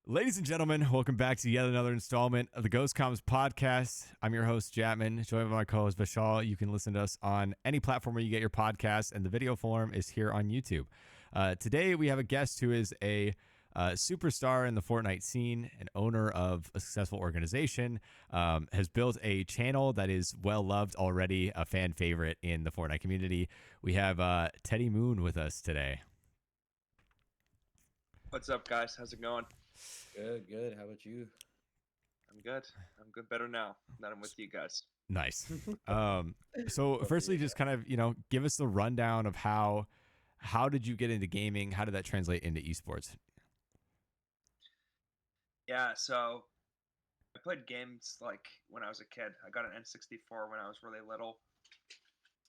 Ladies and gentlemen, welcome back to yet another installment of the GhostComms podcast. I'm your host, Jatmon, joined by my co-host, Vishal. You can listen to us on any platform where you get your podcasts, and the video form is here on YouTube. Today, we have a guest who is a superstar in the Fortnite scene, an owner of a successful organization, has built a channel that is well-loved already, a fan favorite in the Fortnite community. We have Teddy Moon with us today. What's up, guys? How's it going? Good. How about you? I'm good. I'm good. Better now that I'm with you guys. Nice. So firstly, just kind of, give us the rundown of how did you get into gaming? How did that translate into esports? Yeah, so I played games like when I was a kid. I got an N64 when I was really little.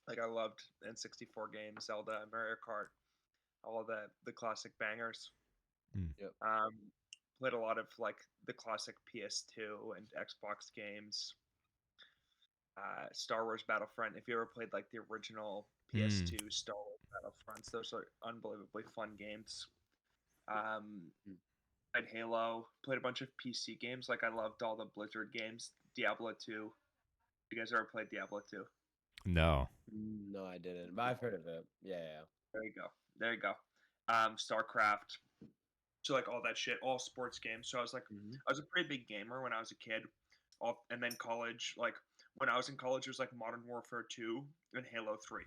Like I loved N64 games, Zelda, Mario Kart, all of the classic bangers. Yep. Played a lot of like the classic PS2 and Xbox games. Star Wars Battlefront. If you ever played like the original PS2 Star Wars Battlefronts, those are unbelievably fun games. Played Halo. Played a bunch of PC games. Like I loved all the Blizzard games. Diablo 2. You guys ever played Diablo 2? No. No, I didn't, but I've heard of it. Yeah. There you go. StarCraft. So like all that shit, all sports games. So I was like, I was a pretty big gamer when I was a kid. And then college, like when I was in college, it was like Modern Warfare 2 and Halo 3.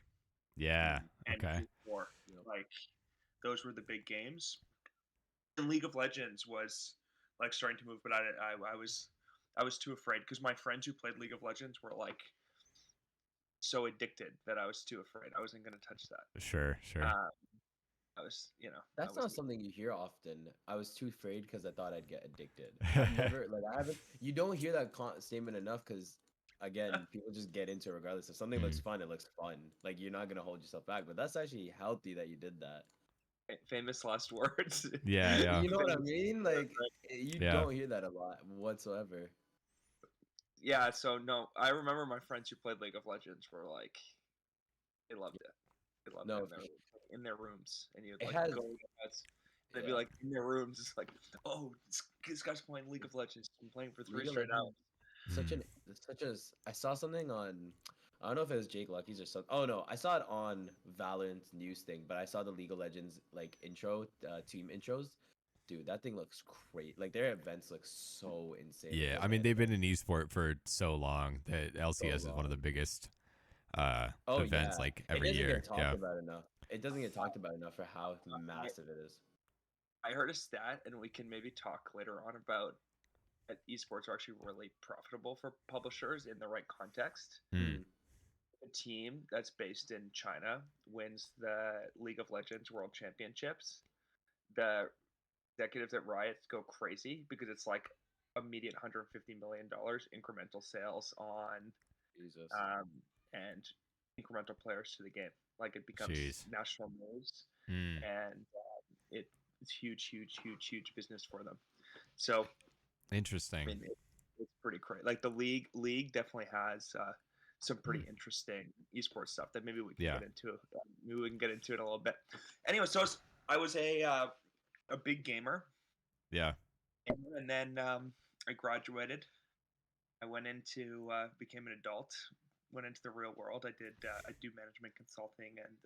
Yeah. And Okay. 4. Like those were the big games. And League of Legends was like starting to move, but I was too afraid because my friends who played League of Legends were like so addicted that I was too afraid. I wasn't gonna touch that. Sure. I was, That's not something you hear often. I was too afraid because I thought I'd get addicted. I've never, I haven't. You don't hear that statement enough because, again, people just get into it regardless. If something looks fun, it looks fun. Like you're not gonna hold yourself back. But that's actually healthy that you did that. Famous last words. Yeah. You know what I mean? Like you don't hear that a lot whatsoever. Yeah. So no, I remember my friends who played League of Legends were like, they loved it. They loved it in their rooms, and you'd like go. They'd be like in their rooms. It's like, oh, this guy's playing League of Legends. Been playing for 3 straight hours. I saw something on. I don't know if it was Jake Lucky's or something. Oh no, I saw it on Valorant's news thing, but I saw the League of Legends like intro, team intros. Dude, that thing looks great. Like their events look so insane. Yeah, I mean they've been in esport for so long that LCS is one of the biggest events like every year. It doesn't get talked about enough. It doesn't get talked about enough for how massive it is. I heard a stat, and we can maybe talk later on about that esports are actually really profitable for publishers in the right context. A team that's based in China wins the League of Legends World Championships. The executives at Riot go crazy because it's like immediate $150 million incremental sales on and incremental players to the game. Like it becomes national news, and it's huge business for them. So interesting. I mean, it's pretty crazy. Like the league definitely has some pretty interesting esports stuff that maybe we can get into. Maybe we can get into it a little bit. Anyway, so I was a big gamer. Yeah. And then I graduated. I went into became an adult. Went into the real world. I do management consulting and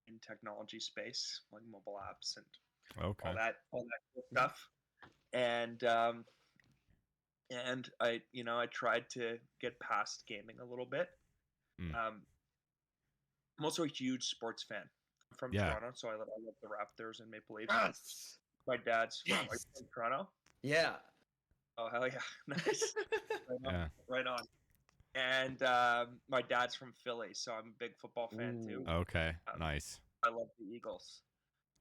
in technology space, like mobile apps and all that cool stuff. And I tried to get past gaming a little bit. I'm also a huge sports fan. I'm from Toronto, so I love the Raptors and Maple Leafs. Yes. My dad's from Toronto. Yeah. Oh hell yeah! Nice. Right on. And my dad's from Philly, so I'm a big football fan too. Okay, nice. I love the Eagles.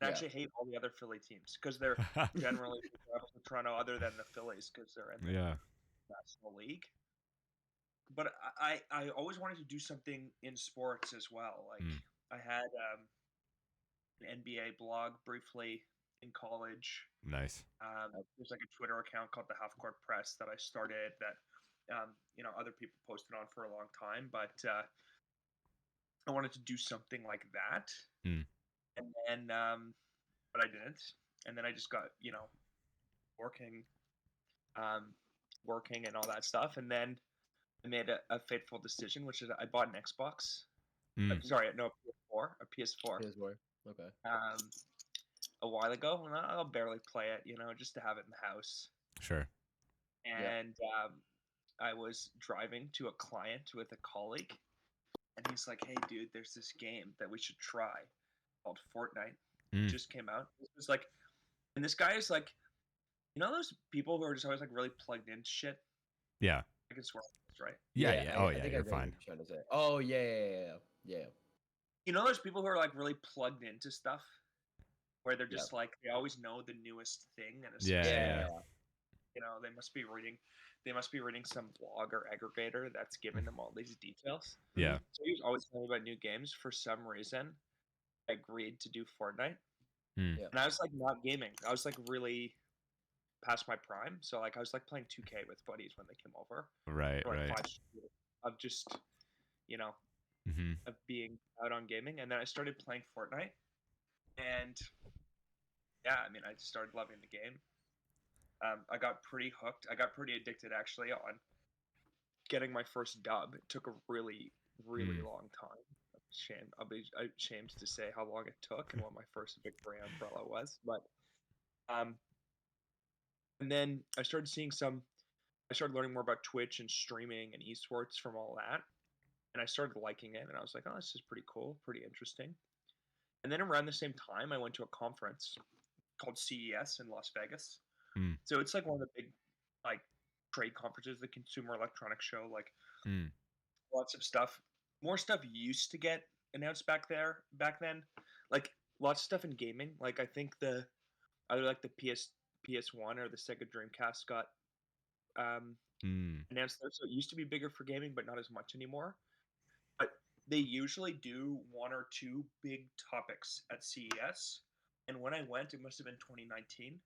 I actually hate all the other Philly teams because they're generally from Toronto, other than the Phillies, because they're in the National League. But I always wanted to do something in sports as well. Like I had an NBA blog briefly in college. Nice. There's like a Twitter account called the Half Court Press that I started that other people posted on for a long time, but I wanted to do something like that. And then but I didn't. And then I just got working, working and all that stuff. And then I made a fateful decision, which is I bought an Xbox. Sorry, no, a PS4. PS4. Okay. A while ago, and I'll barely play it, just to have it in the house. Sure. And I was driving to a client with a colleague, and he's like, "Hey, dude, there's this game that we should try called Fortnite. It just came out." It was like, and this guy is like, those people who are just always like really plugged into shit. Yeah. I can swear, right? Yeah. Oh yeah, you're fine. Trying to say. Oh yeah. Those people who are like really plugged into stuff, where they're just like they always know the newest thing, and it's yeah. They must be reading some blog or aggregator that's giving them all these details. Yeah. So he was always telling me about new games. For some reason, I agreed to do Fortnite. And I was like not gaming. I was like really past my prime. So like I was like playing 2K with buddies when they came over. Right. For, like, Right. 5 years of just of being out on gaming, and then I started playing Fortnite, and I mean I just started loving the game. I got pretty hooked. I got pretty addicted actually on getting my first dub. It took a really, really long time. I'll be ashamed to say how long it took and what my first victory umbrella was. But and then I started learning more about Twitch and streaming and esports from all that. And I started liking it, and I was like, oh, this is pretty cool, pretty interesting. And then around the same time, I went to a conference called CES in Las Vegas. So it's like one of the big like trade conferences, the Consumer Electronics Show, like lots of stuff. More stuff used to get announced back then. Like lots of stuff in gaming. Like I think either like the PS1 or the Sega Dreamcast got announced there. So it used to be bigger for gaming, but not as much anymore. But they usually do 1 or 2 big topics at CES. And when I went, it must have been 2019.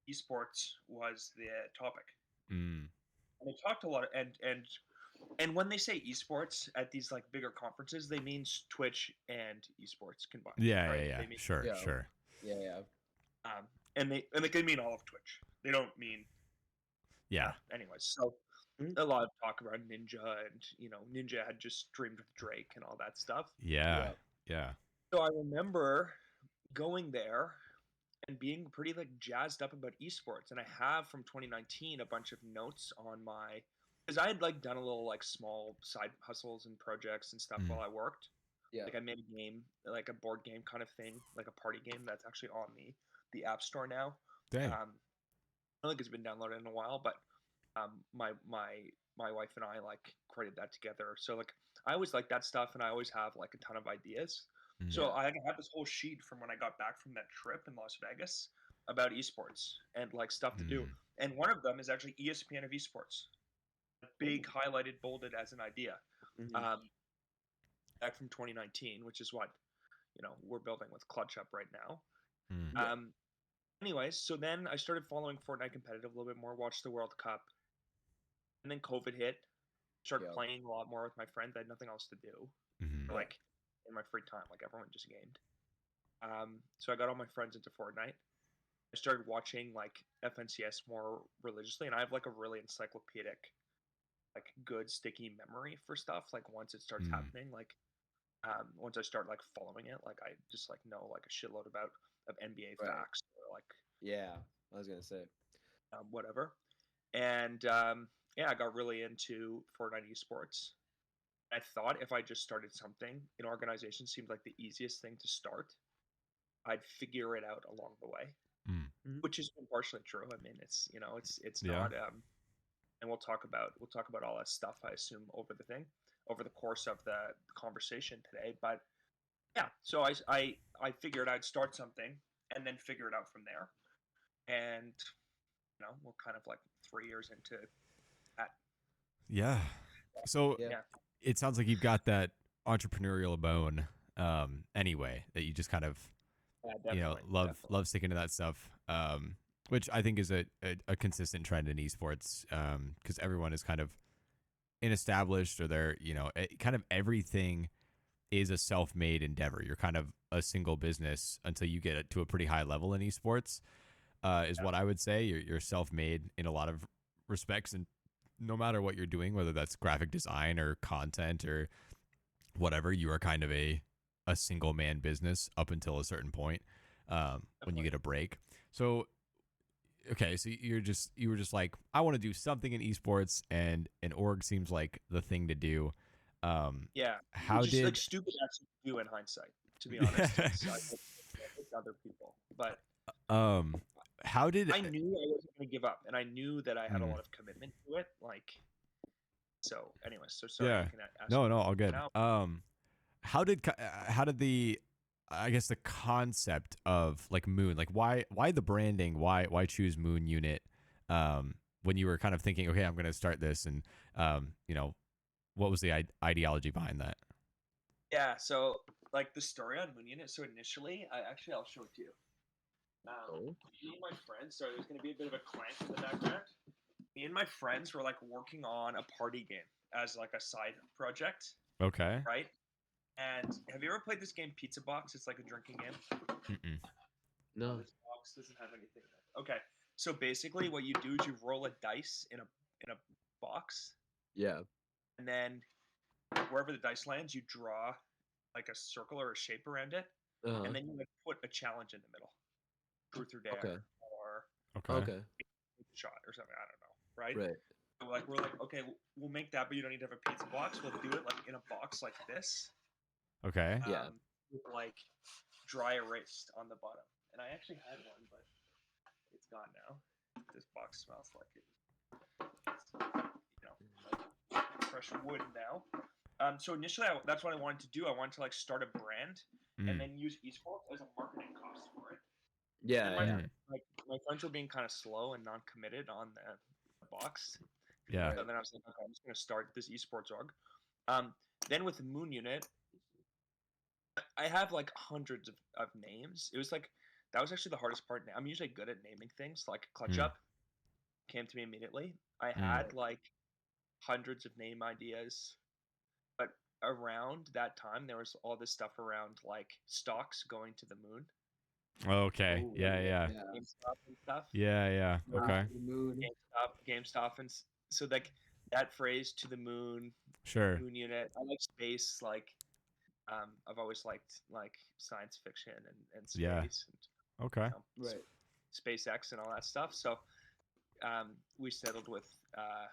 Esports was the topic. And they talked a lot of, and when they say esports at these like bigger conferences, they mean Twitch and esports combined. Yeah, right? yeah. They mean, Sure. Yeah. And they can mean all of Twitch. They don't mean anyways. So a lot of talk about Ninja, and Ninja had just streamed with Drake and all that stuff. Yeah. So I remember going there and being pretty like jazzed up about esports, and I have from 2019 a bunch of notes on because I had like done a little like small side hustles and projects and stuff while I worked. Like I made a game, like a board game kind of thing, like a party game that's actually on the App Store now. Dang. I don't think it's been downloaded in a while, but my wife and I like created that together. So like I always like that stuff, and I always have like a ton of ideas. So I had this whole sheet from when I got back from that trip in Las Vegas about esports and like stuff to do. And one of them is actually ESPN of esports. Big highlighted, bolded as an idea. Back from 2019, which is what we're building with ClutchUp right now. Anyways, so then I started following Fortnite competitive a little bit more, watched the World Cup, and then COVID hit. Started playing a lot more with my friends. I had nothing else to do. Like in my free time, like everyone just gamed. So I got all my friends into Fortnite. I started watching like FNCS more religiously, and I have like a really encyclopedic, like good sticky memory for stuff. Like once it starts happening, like once I start like following it, like I just like know like a shitload of NBA facts or like I was gonna say whatever. And I got really into Fortnite Esports. I thought if I just started something, an organization seemed like the easiest thing to start. I'd figure it out along the way, which has been partially true. I mean, it's not. And we'll talk about all that stuff, I assume, over the course of the conversation today. But so I figured I'd start something and then figure it out from there. And we're kind of like 3 years into that. Yeah. So it sounds like you've got that entrepreneurial bone anyway, that you just kind of love sticking to that stuff, which I think is a consistent trend in esports, because everyone is kind of established, or they're kind of everything is a self-made endeavor. You're kind of a single business until you get to a pretty high level in esports. is what I would say. You're self-made in a lot of respects, and no matter what you're doing, whether that's graphic design or content or whatever, you are kind of a single man business up until a certain point when you get a break. So okay, so you were just like, I want to do something in esports, and an org seems like the thing to do. Yeah, How which is like did stupid actually to do in hindsight. To be honest, it's other people, but how did I knew I wasn't going to give up, and I knew that I had a mm, lot of commitment to it. Like, so, anyways, so sorry, yeah, you can ask no, me all good. now. How did the I guess the concept of like Moon, like why the branding, why choose Moon Unit, when you were kind of thinking, okay, I'm going to start this, and you know, what was the ideology behind that? Yeah, so like the story on Moon Unit. So initially, I'll show it to you. Me and my friends. Sorry, there's going to be a bit of a clank in the background. Me and my friends were like working on a party game as like a side project, Okay. right? And have you ever played this game Pizza Box? It's like a drinking game. Mm-mm. No. This box doesn't have anything in it. Okay. So basically what you do is you roll a dice in a box, Yeah. and then wherever the dice lands, you draw like a circle or a shape around it, and then you would put a challenge in the middle. Truth or dare, Okay. or Okay. Okay. shot or something. I don't know, right? Right. So like we're like, okay, we'll make that, but you don't need to have a pizza box. We'll do it like in a box like this, Okay. Yeah. with like dry erased on the bottom. And I actually had one, but it's gone now. This box smells like it's like fresh wood now. So initially, that's what I wanted to do. I wanted to like start a brand and then use esports as a marketing cost for it. Yeah. And Yeah. my friends were being kind of slow and non-committed on the box. Yeah. So then I was like, okay, I'm just going to start this esports org. Then with the Moon Unit, I have like hundreds of names. It was like that was actually the hardest part. I'm usually good at naming things. Like ClutchUp came to me immediately. I had like hundreds of name ideas, but around that time there was all this stuff around like stocks going to the moon. Okay. Ooh, Yeah. Yeah. GameStop and stuff. Yeah. Yeah. Okay. The moon. GameStop, and so like that phrase "to the moon," Sure. Moon Unit. I like space. Like I've always liked like science fiction and space Yeah. and Okay. Right. SpaceX and all that stuff. So we settled with I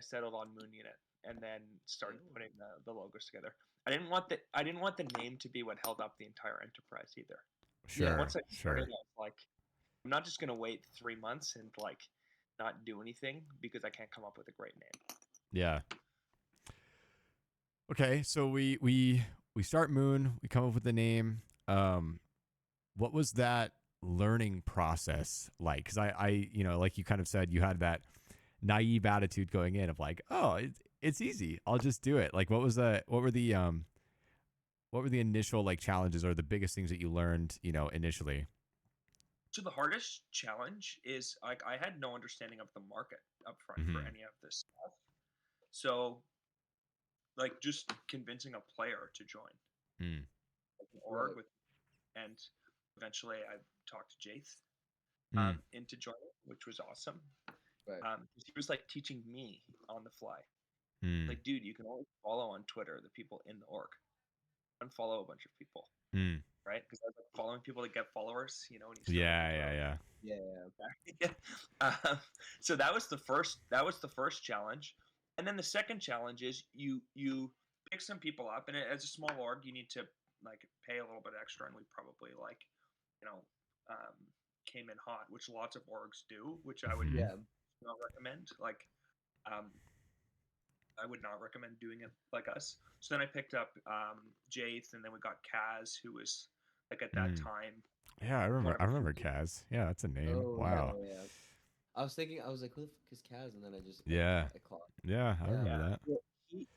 settled on Moon Unit, and then started putting the logos together. I didn't want the name to be what held up the entire enterprise either. Sure. Once I started, Sure. I was like, I'm not just gonna wait 3 months and like not do anything because I can't come up with a great name. Yeah. Okay. So we start Moon. We come up with the name. What was that learning process like? Because you know, like you kind of said, you had that naive attitude going in of like, oh, it's easy. I'll just do it. Like, what were the initial like challenges or the biggest things that you learned, you know, initially? So the hardest challenge is like I had no understanding of the market up front for any of this stuff. So like just convincing a player to join like an org with, and eventually I talked to Jath into joining, which was awesome. Right. He was like teaching me on the fly. Mm. Like, dude, you can only follow on Twitter the people in the org. Unfollow a bunch of people, Mm. right? Because I was like following people to get followers, you know. And Yeah. So that was the first challenge, and then the second challenge is you pick some people up, and as a small org, you need to like pay a little bit extra, and we probably like, you know, came in hot, which lots of orgs do, which I would not recommend. Like, I would not recommend doing it like us. So then I picked up Jath, and then we got Kaz, who was like at that time. Yeah, I remember Kaz. Yeah, that's a name. Oh, Wow. Yeah. I was thinking, I was like, who the fuck is Kaz? And then I just I caught. Yeah, I remember that.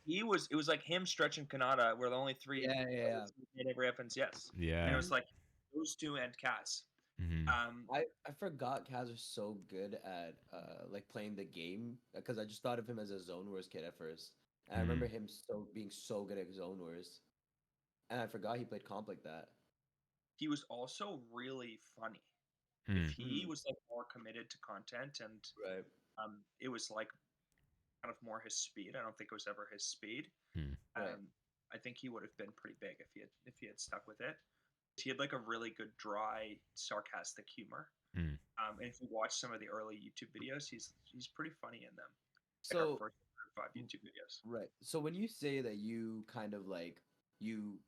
He was. It was like him, Stretch, and Kanata were the only three. Yeah. Made every reference, yes. Yeah. And it was like those two and Kaz. I forgot Kaz was so good at like playing the game because I just thought of him as a Zone Wars kid at first. And I remember him being so good at Zone Wars. And I forgot he played comp like that. He was also really funny. If he was like more committed to content and Right. it was like kind of more his speed. I don't think it was ever his speed. Right. I think he would have been pretty big if he had stuck with it. He had like a really good dry, sarcastic humor. And if you watch some of the early YouTube videos, he's pretty funny in them. Like our So first 5 YouTube videos. right. So when you say that you kind of like you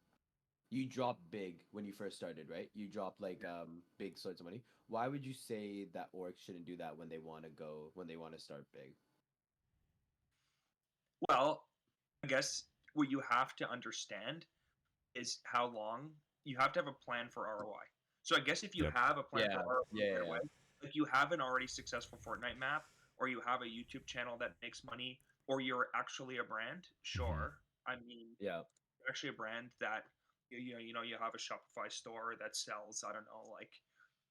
dropped big when you first started, right? You dropped like big sorts of money. Why would you say that orgs shouldn't do that when they want to start big? Well, I guess what you have to understand is how long you have to have a plan for ROI. So I guess if you have a plan for ROI right away, like you have an already successful Fortnite map, or you have a YouTube channel that makes money, or you're actually a brand, sure. I mean, Yeah. you're actually a brand that you have a Shopify store that sells, I don't know, like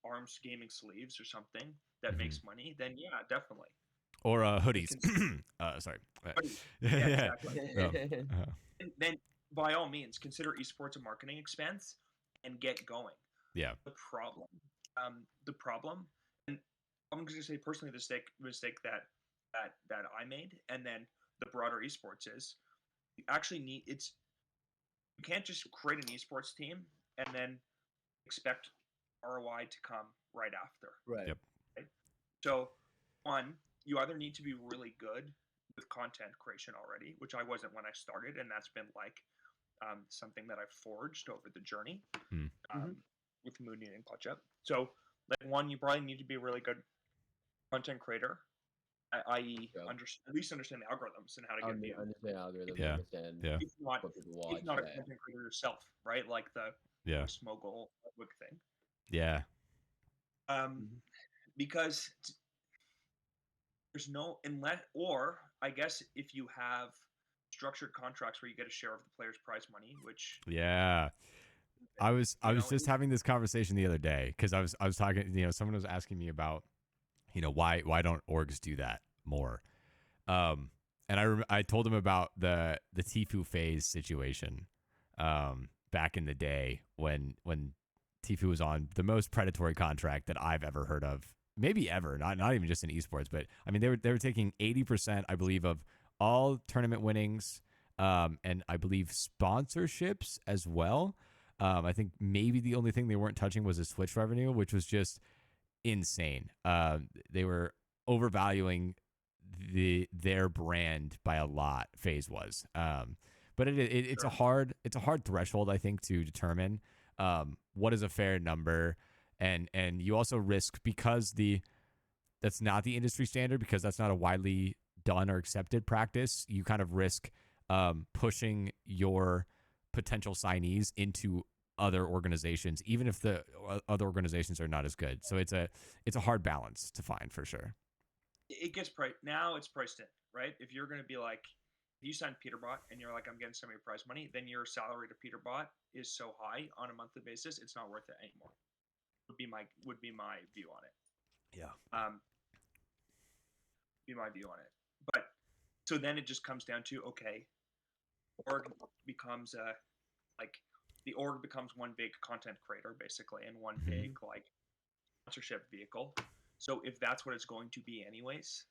arms gaming sleeves or something that makes money, then yeah, definitely. Or hoodies. Sorry. Yeah, exactly. And then by all means consider esports a marketing expense and get going. Yeah. The problem, and I'm going to say personally the mistake that I made, and then the broader esports is you actually need you can't just create an esports team and then expect ROI to come right after. Right. Yep. Right? So one, you either need to be really good with content creation already, which I wasn't when I started, and that's been like something that I've forged over the journey with Moon and WeClutchUp. So, like one, you probably need to be a really good content creator, i.e., at least understand the algorithms and how to get views. Understand algorithms. Yeah. Understand If not, what people watch. if not a content creator yourself, right? Like the Smoggle thing. Yeah. Because there's no unless, or I guess if you have structured contracts where you get a share of the player's prize money, which I was just having this conversation the other day because I was talking, someone was asking me about, why don't orgs do that more? And I told him about the Tfue phase situation back in the day when Tfue was on the most predatory contract that I've ever heard of, maybe ever, not even just in esports, but I mean they were taking 80%, I believe, of all tournament winnings, and I believe sponsorships as well. I think maybe the only thing they weren't touching was his Twitch revenue, which was just insane. They were overvaluing their brand by a lot. FaZe was, but it's a hard threshold, I think, to determine what is a fair number, and you also risk, because that's not the industry standard, because that's not a widely done or accepted practice. You kind of risk pushing your potential signees into other organizations, even if the other organizations are not as good. So it's a hard balance to find, for sure. It gets priced now. It's priced in, right? If you're going to be like, if you sign Peterbot and you're like, I'm getting some of your prize money, then your salary to Peterbot is so high on a monthly basis, it's not worth it anymore. Would be my view on it. Yeah. Be my view on it. But so then it just comes down to, okay, org becomes the org becomes one big content creator basically, and one big like sponsorship vehicle. So if that's what it's going to be anyways,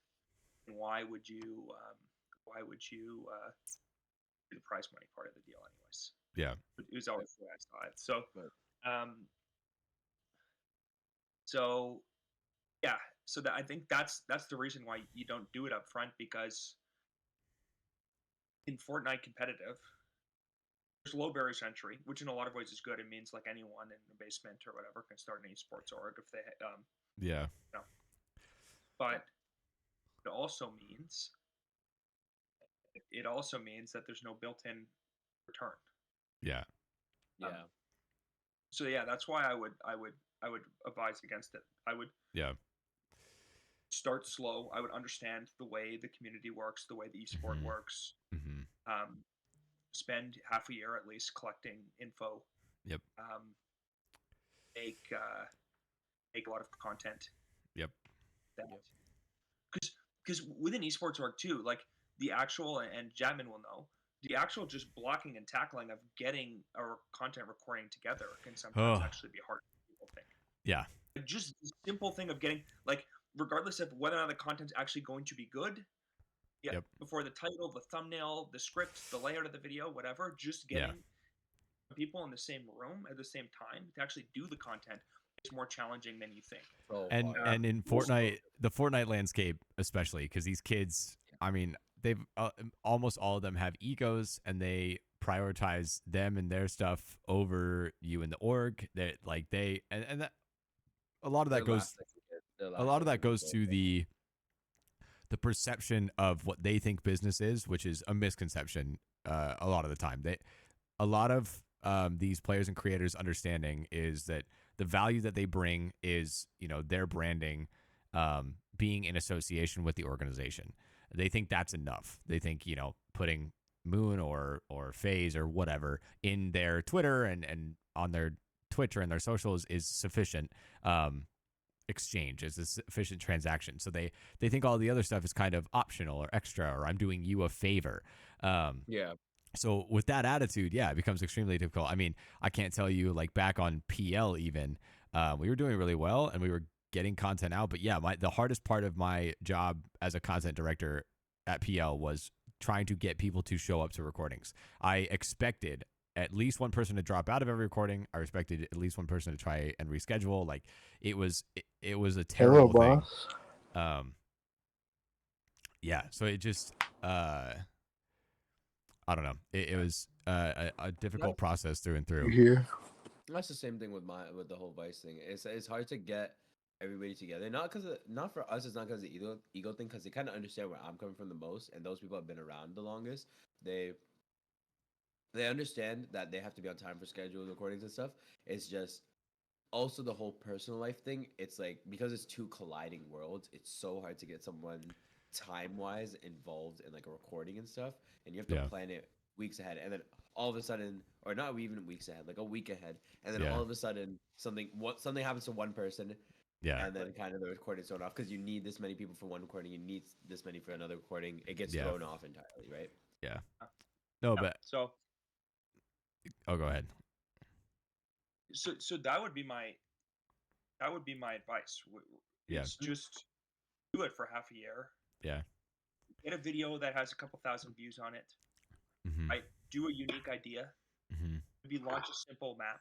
then why would you do the prize money part of the deal anyways? Yeah. It was always the way I saw it. So so that I think that's the reason why you don't do it up front, because in Fortnite competitive, there's low barriers to entry, which in a lot of ways is good. It means like anyone in the basement or whatever can start an esports org if they But it also means that there's no built-in return. Yeah. So yeah, that's why I would advise against it. I would start slow. I would understand the way the community works, the way the esport works. Spend half a year at least collecting info. Make a lot of content. Because within esports org too, like the actual, and Jatmon will know, the actual just blocking and tackling of getting our content recording together can sometimes actually be harder than people think. Yeah. Just the simple thing of getting, like, regardless of whether or not the content's actually going to be good, Yep. before the title, the thumbnail, the script, the layout of the video, whatever, just Yeah. getting people in the same room at the same time to actually do the content is more challenging than you think. So And hard. and in Fortnite, the Fortnite landscape especially, because these kids, I mean, they've almost all of them have egos, and they prioritize them and their stuff over you and the org. That like and that a lot of that They're goes last second. They're a last lot of that second goes people. to the perception of what they think business is, which is a misconception. A lot of the time, a lot of these players and creators understanding is that the value that they bring is, you know, their branding, being in association with the organization. They think that's enough. They think, you know, putting Moon or FaZe or whatever in their Twitter and on their Twitch or in their socials is sufficient. Exchange is a sufficient transaction. So they think all the other stuff is kind of optional or extra, or I'm doing you a favor. Yeah. So with that attitude, yeah, it becomes extremely difficult. I mean, I can't tell you, like, back on PL even, we were doing really well and we were getting content out. But yeah, the hardest part of my job as a content director at PL was trying to get people to show up to recordings. I expected at least one person to drop out of every recording. I expected at least one person to try and reschedule. Like, it was a terrible thing. Yeah, so it just I don't know. It was a difficult process through and through. Here. That's the same thing with the whole Vice thing. It's hard to get everybody together. Not for us. It's not because of the ego thing. Because they kind of understand where I'm coming from the most, and those people have been around the longest. They understand that they have to be on time for scheduled recordings and stuff. It's just also the whole personal life thing. It's like, because it's two colliding worlds, it's so hard to get someone time wise involved in like a recording and stuff, and you have to Yeah. plan it weeks ahead, and then all of a sudden, or not even weeks ahead, like a week ahead, and then Yeah. all of a sudden something happens to one person, Yeah. and then kind of the recording's thrown off because you need this many people for one recording, you need this many for another recording. It gets Yeah. thrown off entirely, right? Yeah. No, but So oh, go ahead. so that would be my advice. Yeah. It's just do it for half a year. Yeah. Get a video that has a couple thousand views on it. Mm-hmm. Right? Do a unique idea. Mm-hmm. Maybe launch a simple map.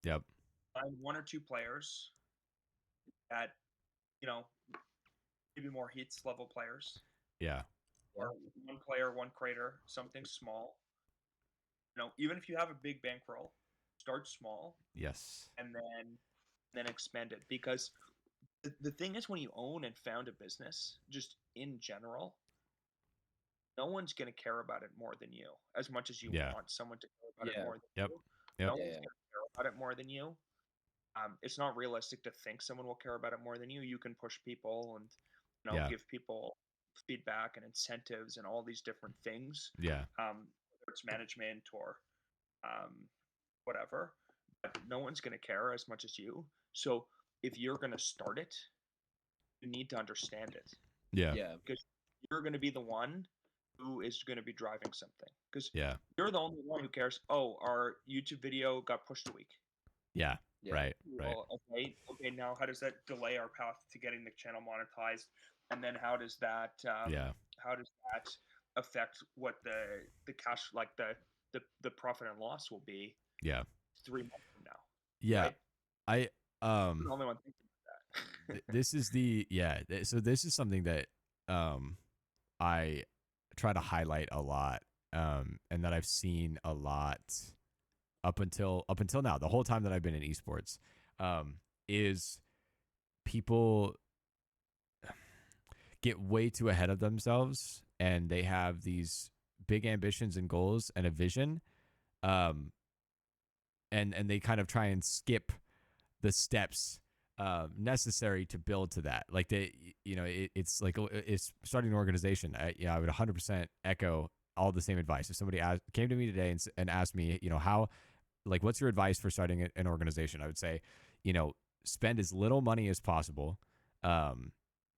Yep. Find one or two players that, you know, maybe more hits level players. Yeah. Or one player, one creator, something small. You know, even if you have a big bankroll, start small. Yes. And then expand it. Because the thing is, when you own and found a business, just in general, no one's going to care about it more than you, as much as you want someone to care about it more than you. Yep. No one's going to care about it more than you. It's not realistic to think someone will care about it more than you. You can push people and, you know, give people feedback and incentives and all these different things. Yeah. Whether it's management or whatever, but no one's going to care as much as you. So if you're going to start it, you need to understand it. Yeah. Because you're going to be the one who is going to be driving something. Because you're the only one who cares. Oh, our YouTube video got pushed a week. Yeah. Right. Well, okay. Now, how does that delay our path to getting the channel monetized? And then how does that? How does that affect what the cash, like the profit and loss will be? 3 months from now. Yeah. Right? I'm the only one thinking about that. This is so this is something that I try to highlight a lot, and that I've seen a lot up until now, the whole time that I've been in esports, is people get way too ahead of themselves, and they have these big ambitions and goals and a vision, and they kind of try and skip the steps necessary to build to that. Like it's like it's starting an organization. I would 100% echo all the same advice. If somebody came to me today and asked me, how, like, what's your advice for starting an organization? I would say, spend as little money as possible.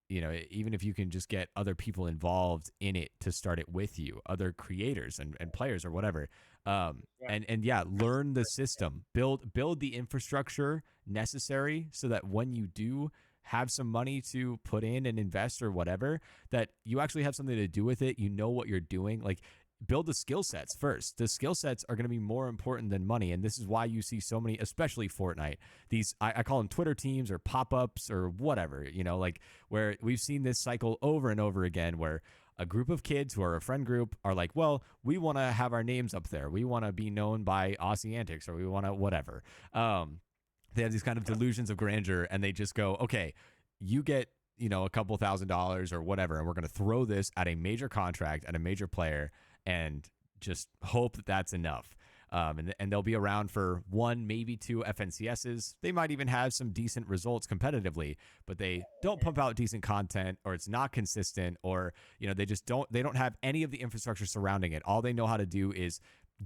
even if you can just get other people involved in it to start it with you, other creators and players or whatever. And yeah, learn the system, build the infrastructure necessary so that when you do have some money to put in and invest or whatever, that you actually have something to do with it. You know what you're doing. Like, build the skill sets first. The skill sets are going to be more important than money. And this is why you see so many, especially Fortnite, these, I call them Twitter teams or pop-ups or whatever, like where we've seen this cycle over and over again, where a group of kids who are a friend group are like, well, we want to have our names up there. We want to be known by Aussie Antics, or we want to whatever. They have these kind of delusions of grandeur, and they just go, okay, you get, a couple $1,000s or whatever, and we're going to throw this at a major contract at a major player and just hope that that's enough. And they'll be around for 1, maybe 2 FNCSs. They might even have some decent results competitively, but they don't pump out decent content, or it's not consistent, or, they don't have any of the infrastructure surrounding it. All they know how to do is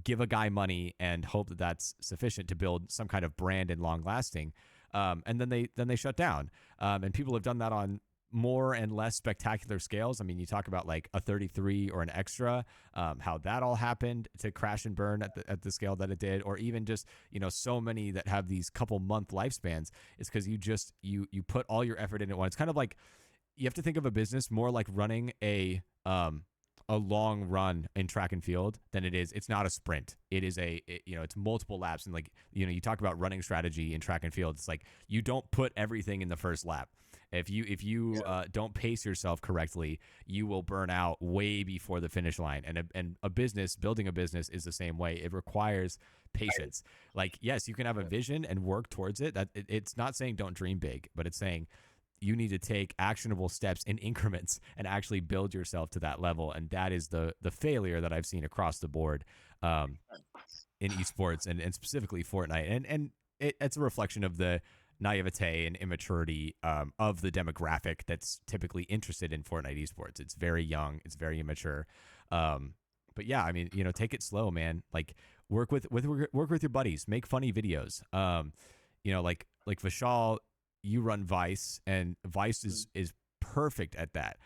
give a guy money and hope that that's sufficient to build some kind of brand and long lasting. And then they shut down. And people have done that on more and less spectacular scales. I mean, you talk about like a 33 or an extra, how that all happened to crash and burn at the scale that it did, or even just, so many that have these couple month lifespans. It's because you put all your effort into it. It's kind of like, you have to think of a business more like running a long run in track and field than it is. It's not a sprint. It is it's multiple laps. And like, you talk about running strategy in track and field. It's like, you don't put everything in the first lap. If you don't pace yourself correctly, you will burn out way before the finish line. And building a business is the same way. It requires patience. Like, yes, you can have a vision and work towards it. It's not saying don't dream big, but it's saying you need to take actionable steps in increments and actually build yourself to that level. And that is the failure that I've seen across the board in esports and specifically Fortnite. And it's a reflection of the naivete and immaturity of the demographic that's typically interested in Fortnite esports. It's very young. It's very immature. But yeah, I mean, take it slow, man. Like, work with your buddies, make funny videos. Like Vishal, you run Vice, and Vice is perfect at that.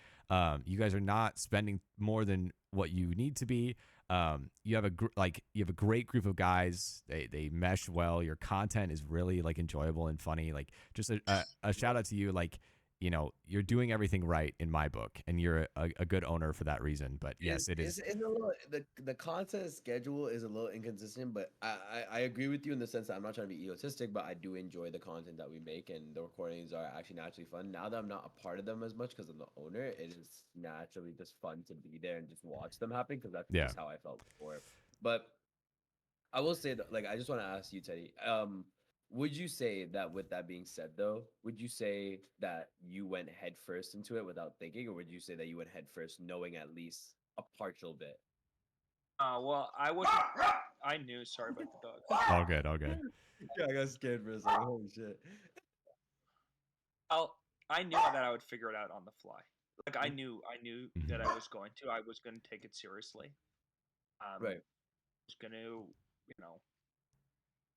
You guys are not spending more than what you need to be. You have a great group of guys. They mesh well. Your content is really like enjoyable and funny. Like, just a shout out to you. Like, you're doing everything right in my book, and you're a good owner for that reason. But yes, it is. It's a little, the content schedule is a little inconsistent, but I agree with you in the sense that I'm not trying to be egotistic, but I do enjoy the content that we make, and the recordings are actually naturally fun. Now that I'm not a part of them as much because I'm the owner, it is naturally just fun to be there and just watch them happen, because that's just how I felt before. But I will say that, like, I just want to ask you, Teddy, would you say that, with that being said, though, would you say that you went head first into it without thinking, or would you say that you went head first knowing at least a partial bit? Well, I wasn't. I knew. Sorry about the dog. All good. All good. Yeah, I got scared for a second. Holy shit. I knew that I would figure it out on the fly. Like, I knew that I was going to take it seriously. Right. I was going to,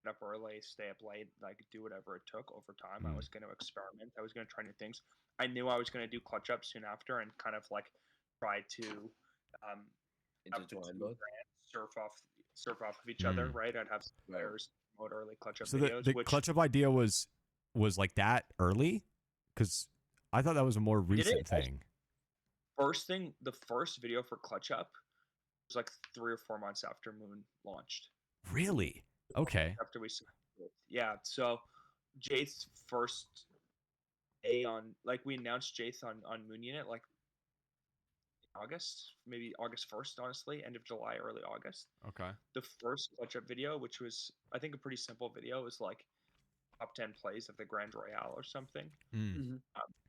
get up early, stay up late, like, do whatever it took over time. I was going to experiment. I was going to try new things. I knew I was going to do clutch up soon after, and kind of like try to intertwine both, surf off of each other, right? I'd have players promote early clutch up So videos. the clutch up idea was like that early, because I thought that was a more recent thing. The first video for clutch up was like 3 or 4 months after Moon launched. Really? Okay. After we, yeah. So Jaith's first day we announced Jaith on Moon Unit like August, maybe August 1st, honestly, end of July, early August. Okay. The first clutch up video, which was, I think, a pretty simple video, was like top 10 plays of the Grand Royale or something,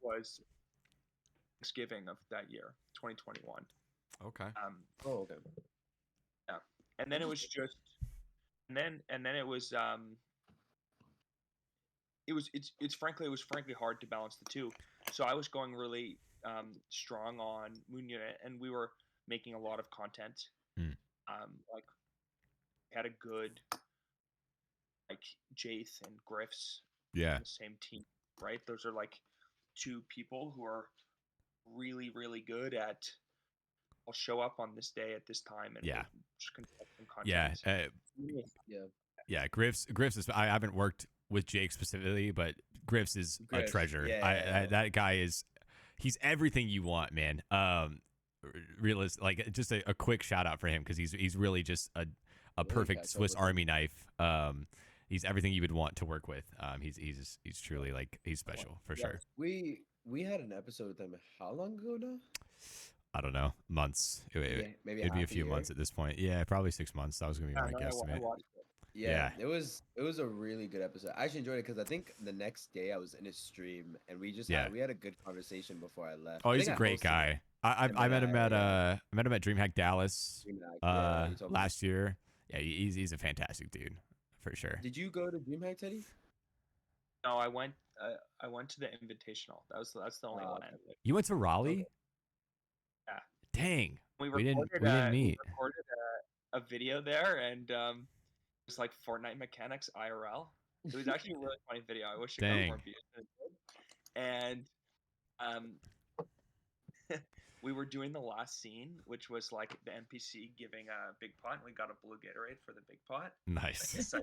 was Thanksgiving of that year, 2021. Okay. okay. Yeah. And then it was just, and then it was, it was frankly hard to balance the two. So I was going really strong on Moon Unit, and we were making a lot of content. Like, had a good, like, Jaith and Griffs on the same team, right? Those are like 2 people who are really, really good at, I'll show up on this day at this time and Yeah. we'll just conduct some Yeah. content. Yeah. Griff's is, I haven't worked with Jake specifically, but Griff's is a Griff, treasure. yeah. That guy he's everything you want, man. Like just a quick shout out for him, because he's really just a perfect Swiss Army knife. He's everything you would want to work with. He's truly, like, he's special for sure. We had an episode with him how long ago now? I don't know, months. Maybe it'd be a few months at this point. Yeah, probably 6 months. That was gonna be my guesstimate. Yeah, it was a really good episode. I actually enjoyed it because I think the next day I was in his stream and we just we had a good conversation before I left. Oh, he's a great guy. I met him at DreamHack Dallas last year. Yeah, he's a fantastic dude for sure. Did you go to DreamHack, Teddy? No, I went to the Invitational. That's the only one. You went to Raleigh? Okay. Yeah. Dang. We didn't meet. We recorded a video there, and it was like Fortnite mechanics IRL. It was actually a really funny video. I wish it got more views than it did. And we were doing the last scene, which was like the NPC giving a big pot, and we got a blue Gatorade for the big pot. Nice.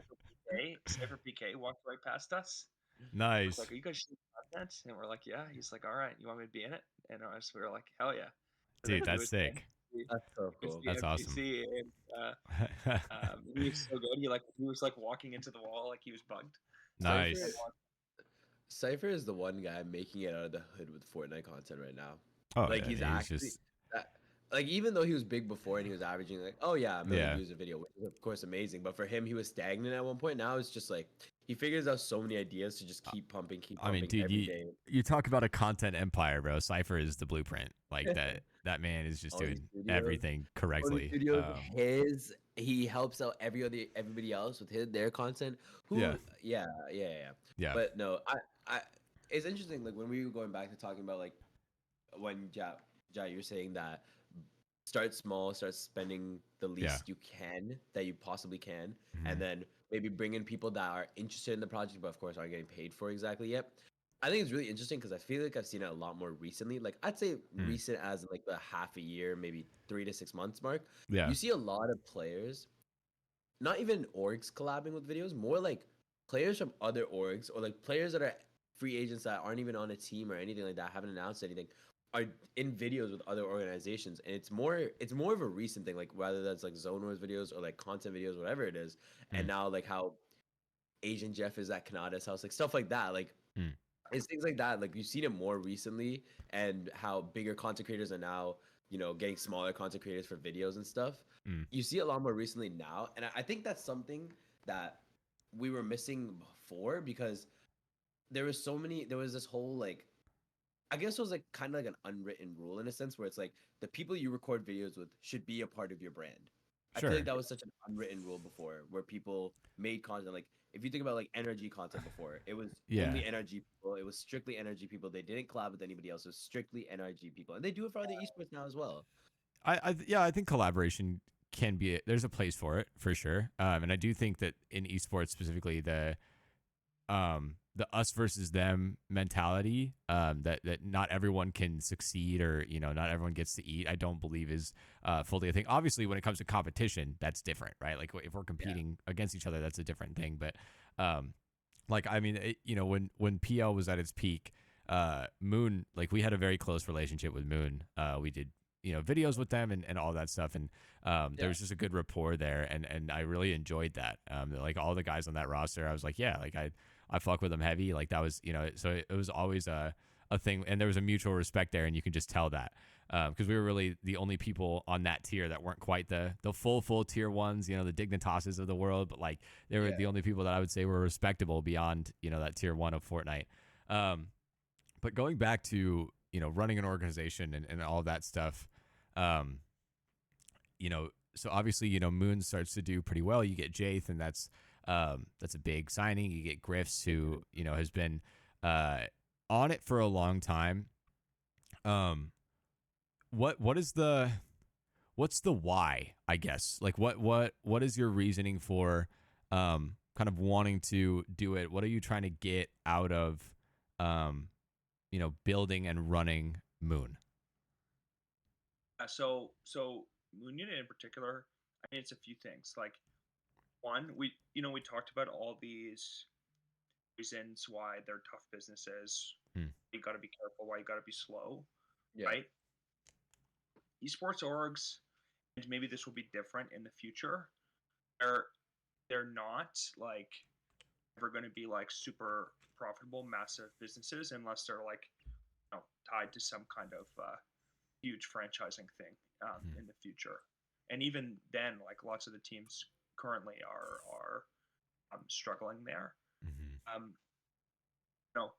Cypher PK walked right past us. Nice. Like, are you guys shooting content? And we're like, yeah. He's like, all right, you want me to be in it? And we were like, hell yeah. Dude, that's sick. That's so cool. That's awesome. And, he was so good. He was like walking into the wall like he was bugged. Nice. Cypher is the one guy making it out of the hood with Fortnite content right now. Oh, like yeah, he's actually just... like, even though he was big before and he was averaging like, oh yeah, a million views a video, which is of course amazing. But for him, he was stagnant at one point. Now it's just like he figures out so many ideas to just keep pumping. I mean, dude, you talk about a content empire, bro. Cypher is the blueprint. Like that man is just doing everything correctly. He helps out everybody else with their content. Yeah. But no, I it's interesting. Like when we were going back to talking about like when you're saying that start small, start spending the least you can that you possibly can, and then maybe bring in people that are interested in the project, but of course aren't getting paid for exactly yet. I think it's really interesting because I feel like I've seen it a lot more recently. Like I'd say recent as in like the half a year, maybe 3 to 6 months mark. Yeah, you see a lot of players, not even orgs collabing with videos, more like players from other orgs or like players that are free agents that aren't even on a team or anything like that, haven't announced anything, are in videos with other organizations. And it's more of a recent thing, like whether that's like Zone Wars videos or like content videos, whatever it is. And now like how Asian Jeff is at Kanada's house, like stuff like that. Like it's things like that. Like you've seen it more recently, and how bigger content creators are now, you know, getting smaller content creators for videos and stuff. You see it a lot more recently now. And I think that's something that we were missing before, because there was this whole like, I guess it was like kind of like an unwritten rule in a sense, where it's like the people you record videos with should be a part of your brand. Sure. I feel like that was such an unwritten rule before, where people made content. Like if you think about like NRG content before, it was only NRG people. It was strictly NRG people. They didn't collab with anybody else. It was strictly NRG people, and they do it for other esports now as well. I think collaboration can be there's a place for it for sure. And I do think that in esports specifically, the us versus them mentality, that not everyone can succeed, or, you know, not everyone gets to eat, I don't believe is fully a thing. Obviously, when it comes to competition, that's different, right? Like if we're competing against each other, that's a different thing. But like, I mean, you know, when PL was at its peak, Moon, like we had a very close relationship with Moon. We did, you know, videos with them and all that stuff. And there was just a good rapport there. And I really enjoyed that. Like all the guys on that roster, I was like, yeah, like I fuck with them heavy. Like that was, you know, so it was always a thing, and there was a mutual respect there, and you can just tell that, because we were really the only people on that tier that weren't quite the full tier ones, you know, the Dignitases of the world, but like they were the only people that I would say were respectable beyond, you know, that tier 1 of Fortnite. But going back to, you know, running an organization and all that stuff, you know, so obviously, you know, Moon starts to do pretty well. You get Jath, and that's a big signing. You get Griffs, who, you know, has been on it for a long time. What's the why, I guess? Like what is your reasoning for kind of wanting to do it? What are you trying to get out of you know, building and running Moon? So Moon Unit in particular, I mean, it's a few things. Like one, we talked about all these reasons why they're tough businesses. Mm. You got to be careful. Why you got to be slow, Yeah. right? Esports orgs, and maybe this will be different in the future. They're not like ever going to be like super profitable, massive businesses unless they're like tied to some kind of huge franchising thing in the future. And even then, like lots of the teams currently are struggling there. Mm-hmm. You know,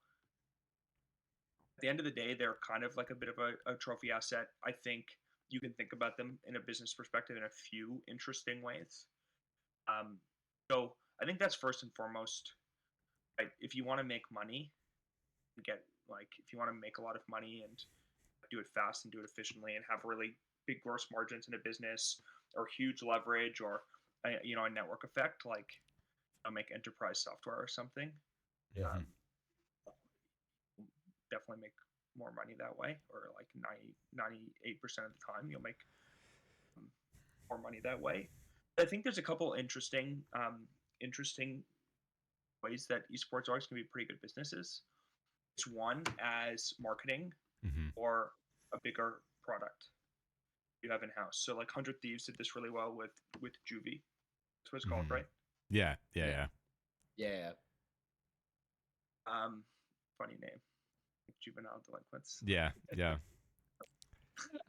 at the end of the day, they're kind of like a bit of a trophy asset. I think you can think about them in a business perspective in a few interesting ways. So I think that's first and foremost. Right? If you want to make money, if you want to make a lot of money and do it fast and do it efficiently and have really big gross margins in a business or huge leverage or a network effect, like make enterprise software or something. Mm-hmm. Definitely make more money that way, or like 98% of the time you'll make more money that way. I think there's a couple interesting ways that esports orgs can be pretty good businesses. It's one as marketing Mm-hmm. or a bigger product you have in house. So like 100 Thieves did this really well with Juvie. That's what it's called, right? Yeah. Yeah. Funny name, juvenile delinquents. Yeah. I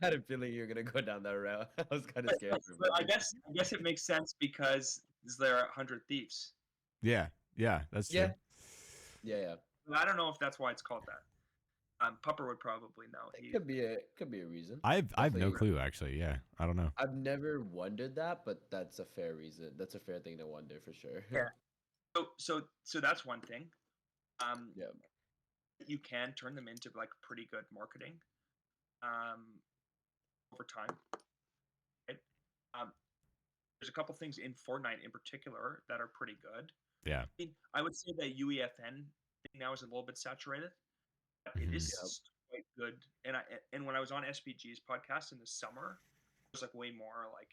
had a feeling you were gonna go down that route. I was kind of scared. But I guess it makes sense because there are 100 Thieves. Yeah. That's true. Yeah. I don't know if that's why it's called that. Pupper would probably know. It could be a reason. I've no clue actually. Yeah, I don't know. I've never wondered that, but that's a fair reason. That's a fair thing to wonder for sure. Yeah. So that's one thing. Yeah. You can turn them into like pretty good marketing over time. Right? There's a couple things in Fortnite in particular that are pretty good. Yeah. I would say that UEFN thing now is a little bit saturated. But it is quite good. And when I was on SPG's podcast in the summer, it was like way more like,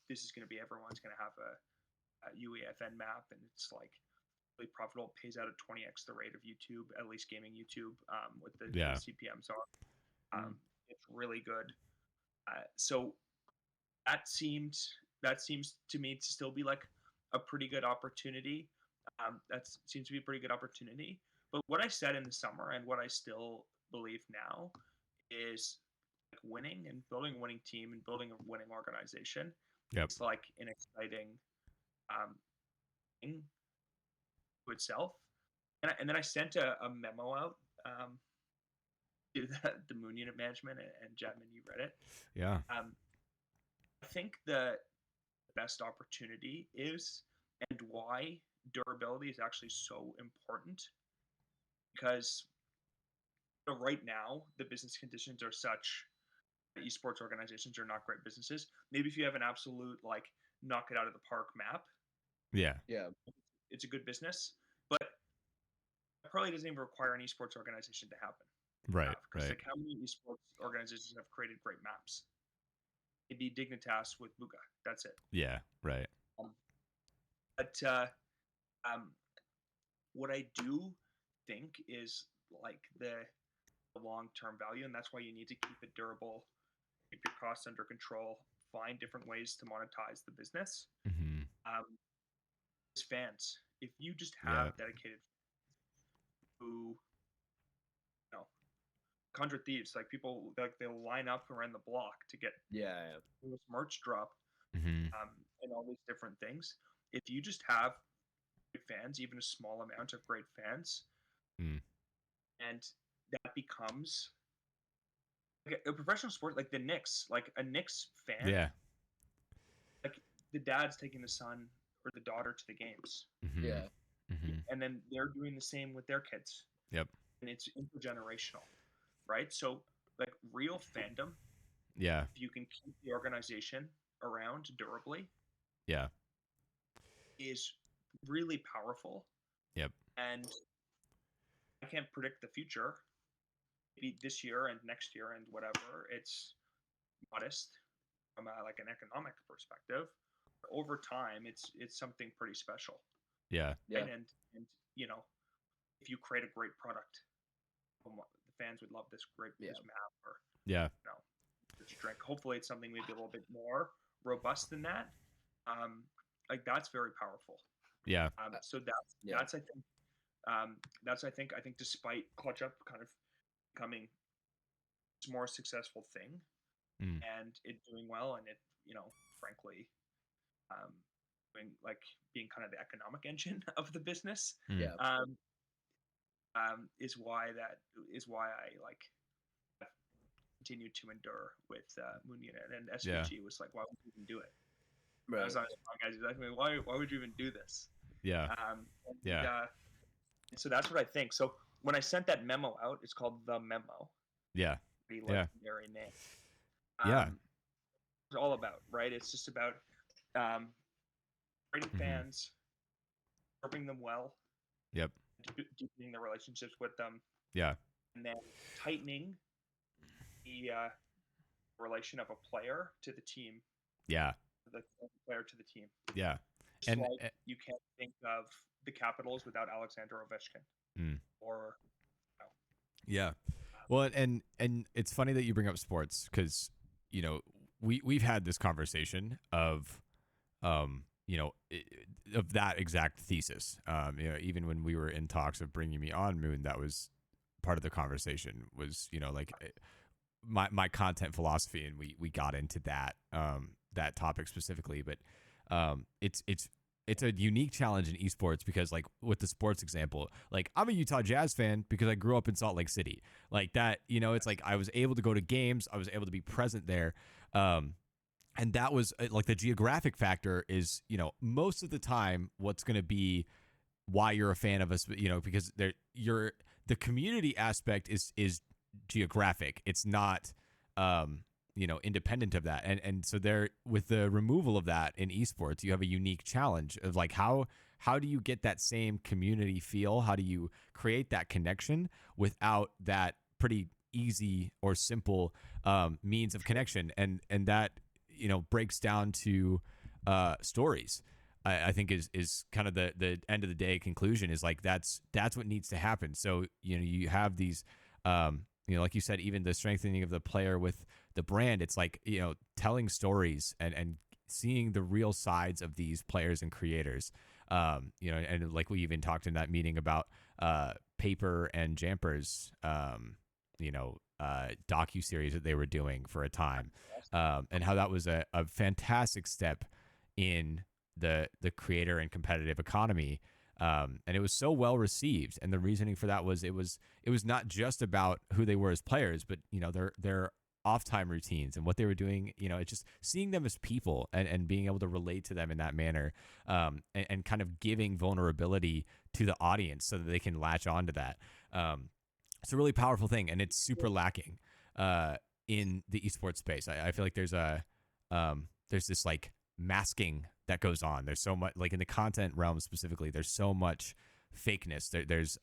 this is going to be everyone's going to have a UEFN map, and it's like really profitable. It pays out at 20x the rate of YouTube, at least gaming YouTube, with the CPMs on. It's really good. So that seems to me to still be like a pretty good opportunity. That seems to be a pretty good opportunity. But what I said in the summer and what I still believe now is like winning and building a winning team and building a winning organization. It's like an exciting thing to itself. And then I sent a memo out to the Moon Unit management, and Jatmon, you read it. Yeah. I think the best opportunity is, and why durability is actually so important, because right now the business conditions are such that esports organizations are not great businesses. Maybe if you have an absolute like knock it out of the park map, yeah, it's a good business, but it probably doesn't even require an esports organization to happen. Right. Because like how many esports organizations have created great maps? Maybe Dignitas with Buga. That's it. Yeah. Right. But what I do think is like the long-term value, and that's why you need to keep it durable, keep your costs under control, find different ways to monetize the business. Is fans. If you just have dedicated who 100 Thieves, like people, like they'll line up around the block to get this merch drop, and all these different things. If you just have fans, even a small amount of great fans, and that becomes like a professional sport, like the Knicks, like a Knicks fan, like the dad's taking the son or the daughter to the games, and then they're doing the same with their kids. Yep. And it's intergenerational, right? So like real fandom, if you can keep the organization around durably, is really powerful. And I can't predict the future, maybe this year and next year and whatever. It's modest from like an economic perspective. Over time, it's something pretty special. Yeah. Right? And you know, if you create a great product, the fans would love this map or this drink. Hopefully, it's something maybe a little bit more robust than that. Like that's very powerful. Yeah. So that's I think despite ClutchUp kind of becoming a more successful thing and it doing well and it frankly being kind of the economic engine of the business is why I like continued to endure with Moon Unit and SVG was like, why would you even do it? Right. I was on guys exactly why would you even do this? Yeah. So that's what I think. So when I sent that memo out, it's called The Memo. Yeah. Pretty legendary name. It's all about, right? It's just about creating fans, serving them well. Yep. Deepening the relationships with them. Yeah. And then tightening the relation of a player to the team. Yeah. The player to the team. Yeah. Just like you can't think of the Capitals without Alexander Ovechkin. Or yeah. Well, and it's funny that you bring up sports because we've had this conversation of of that exact thesis. Even when we were in talks of bringing me on Moon, that was part of the conversation was my content philosophy, and we got into that that topic specifically. But it's a unique challenge in esports because, like, with the sports example, like, I'm a Utah Jazz fan because I grew up in Salt Lake City. Like that, it's like I was able to go to games, I was able to be present there. And that was like the geographic factor is, most of the time what's going to be why you're a fan of us, because the community aspect is geographic. It's not, independent of that. And so there, with the removal of that in esports, you have a unique challenge of like, how do you get that same community feel? How do you create that connection without that pretty easy or simple means of connection? And that, breaks down to stories. I think is kind of the end of the day conclusion is like, that's what needs to happen. So, you have these, like you said, even the strengthening of the player with the brand, it's like, telling stories and seeing the real sides of these players and creators. And like we even talked in that meeting about Paper and Jamper's, docuseries that they were doing for a time, and how that was a fantastic step in the creator and competitive economy. And it was so well received. And the reasoning for that was it was not just about who they were as players, but their off time routines and what they were doing. It's just seeing them as people and being able to relate to them in that manner, and kind of giving vulnerability to the audience so that they can latch on to that. It's a really powerful thing, and it's super lacking in the esports space. I feel like there's this like masking that goes on. There's so much, like in the content realm specifically, there's so much fakeness. There's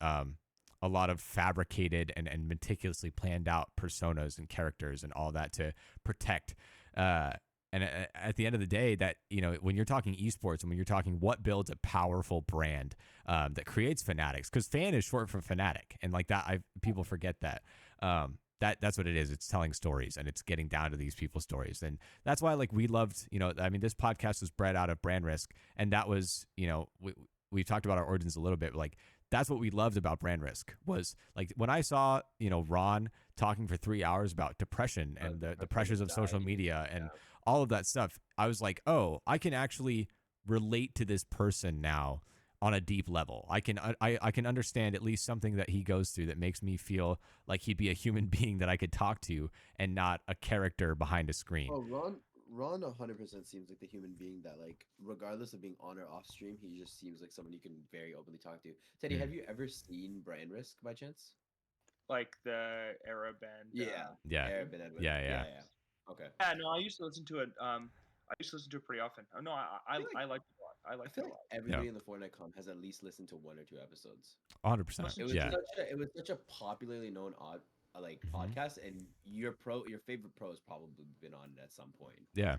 a lot of fabricated and meticulously planned out personas and characters and all that to protect. And at the end of the day, that, when you're talking esports and when you're talking what builds a powerful brand that creates fanatics, because fan is short for fanatic, and like that, people forget that. That's what it is. It's telling stories, and it's getting down to these people's stories. And that's why, like, we loved, this podcast was bred out of Brand Risk, and that was, we talked about our origins a little bit. Like, that's what we loved about Brand Risk was, like, when I saw, Ron talking for 3 hours about depression and the pressures of social media and all of that stuff, I was like, oh, I can actually relate to this person now on a deep level. I can understand at least something that he goes through that makes me feel like he'd be a human being that I could talk to and not a character behind a screen. Oh, Ron 100% seems like the human being that, like, regardless of being on or off stream, he just seems like someone you can very openly talk to. Teddy, have you ever seen Brand Risk by chance? Like the Arab band? Arab and Edwin. Yeah. Okay. Yeah, no, I used to listen to it. I used to listen to it pretty often. Oh no, I like it a lot. I like it a lot. Everybody in the Fortnite com has at least listened to 1 or 2 episodes. 100%. It was such a popularly known like Mhm. podcast, and your favorite pro has probably been on it at some point. Yeah.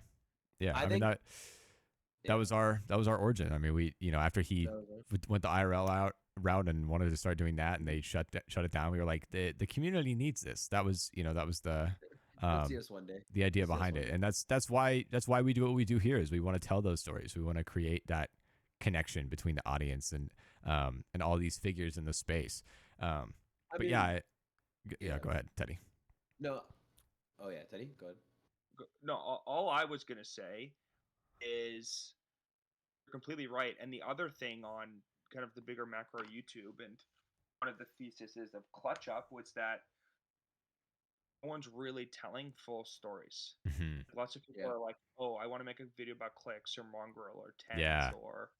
Yeah. I I mean, think that yeah. was our origin. I mean, we, after he That was it. went the IRL route and wanted to start doing that, and they shut it down. We were like, the community needs this. That was You'll see us one day. the You'll idea see us behind one it, day. and that's why we do what we do here. Is we want to tell those stories. We want to create that connection between the audience and all these figures in the space. I But mean, yeah, yeah. go ahead, Teddy. No. Oh yeah, Teddy, go ahead. No, all I was gonna say is you're completely right. And the other thing on kind of the bigger macro YouTube, and one of the theses of ClutchUp was that no one's really telling full stories. Mhm. Lots of people Yeah. are like, "Oh, I want to make a video about clicks or mongrel or tens Yeah. or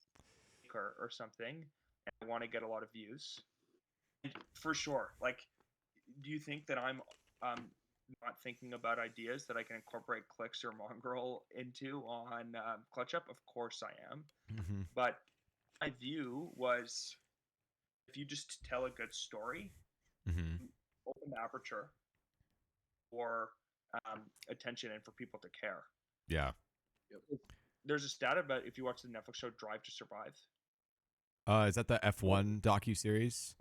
something, and I want to get a lot of views." And for sure, like, do you think that I'm not thinking about ideas that I can incorporate clicks or mongrel into on ClutchUp? Of course I am. Mhm. But my view was, if you just tell a good story, Mhm. open the aperture for attention and for people to care. Yeah. There's a stat about, if you watch the Netflix show Drive to Survive, Is that the F1 docu series?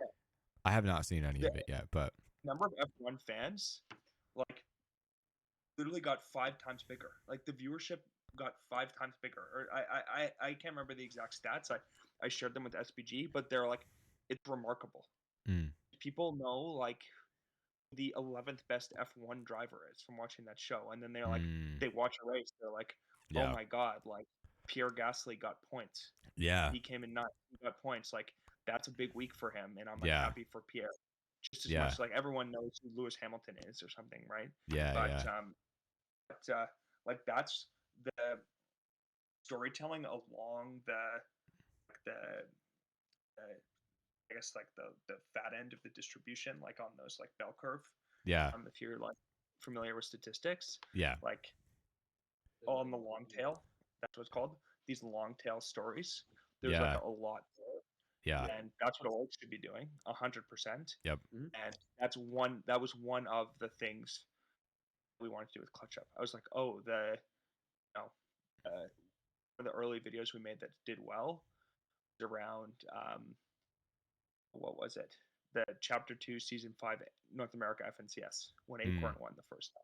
I have not seen any the of it yet, but number of F1 fans, like, literally got 5 times bigger. Like, the viewership got 5 times bigger. Or I can't remember the exact stats. I shared them with SBG, but they're like, it's remarkable. mm, People know, like, the 11th best F1 driver is from watching that show, and then mm, they watch a race, they're like, oh yeah, my god, like, Pierre Gasly got points. yeah, He came in ninth, he got points. Like, that's a big week for him, and I'm like yeah, happy for Pierre. Just as yeah, much, like, everyone knows who Lewis Hamilton is or something, right? yeah, But yeah, like, that's the storytelling along the I guess, like, the fat end of the distribution, like on those, like, bell curve. yeah, If you're, like, familiar with statistics, yeah, like, on the long tail, that's what it's called. These long tail stories, there's like yeah, a lot yeah, there, and that's what Oleg should be doing, 100%. yep, Mm-hmm. And that was one of the things we wanted to do with ClutchUp. I was like, oh, you know, one of the early videos we made that did well was around what was it? The Chapter 2, Season 5 North America FNCS, when Acorn won the first time.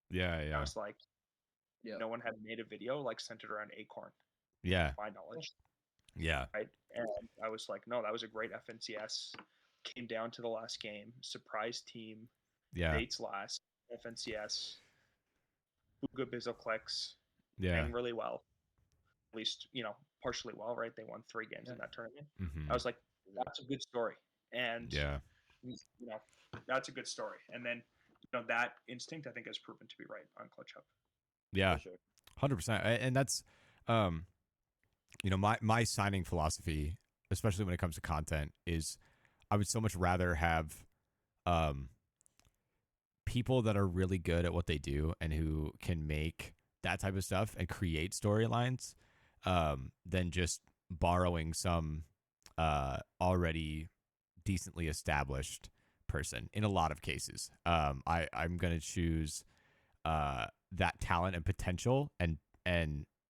yeah, I yeah, was like, Yeah. no one had made a video like centered around Acorn, yeah, my knowledge, yeah, right? And I was like, no, that was a great FNCS. Came down to the last game, surprise team, yeah, Bates last, FNCS, Uga Bizzle clicks, yeah, playing really well, at least, partially well, right? They won 3 games in that tournament. I mm-hmm. was like, that's a good story. And, Yeah, that's a good story. And then, that instinct, I think, has proven to be right on ClutchUp. yeah, For sure. 100%. And that's, my signing philosophy, especially when it comes to content, is I would so much rather have, um, people that are really good at what they do and who can make that type of stuff and create storylines, than just borrowing some already decently established person in a lot of cases. I'm going to choose that talent and potential and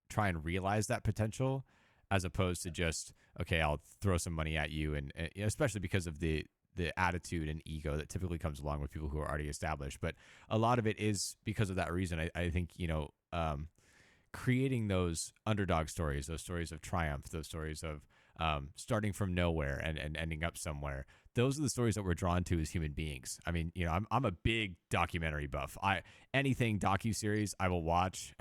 try and realize that potential as opposed to just, okay, I'll throw some money at you. And especially because of the attitude and ego that typically comes along with people who are already established. But a lot of it is because of that reason. I think, creating those underdog stories, those stories of triumph, those stories of starting from nowhere and ending up somewhere. Those are the stories that we're drawn to as human beings. I mean, I'm a big documentary buff. Anything docuseries I will watch.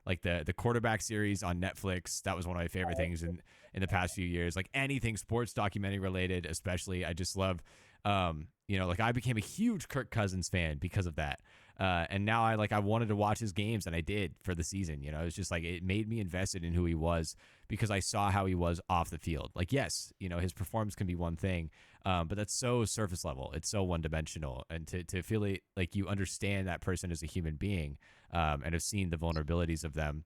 Like the quarterback series on Netflix, that was one of my favorite things in the past few years. Like anything sports documentary related, especially, I just love. Like I became a huge Kirk Cousins fan because of that. And now I wanted to watch his games, and I did for the season. It's just like it made me invested in who he was because I saw how he was off the field. Like, yes, his performance can be one thing, but that's so surface level. It's so one dimensional, and to feel it like you understand that person as a human being, and have seen the vulnerabilities of them,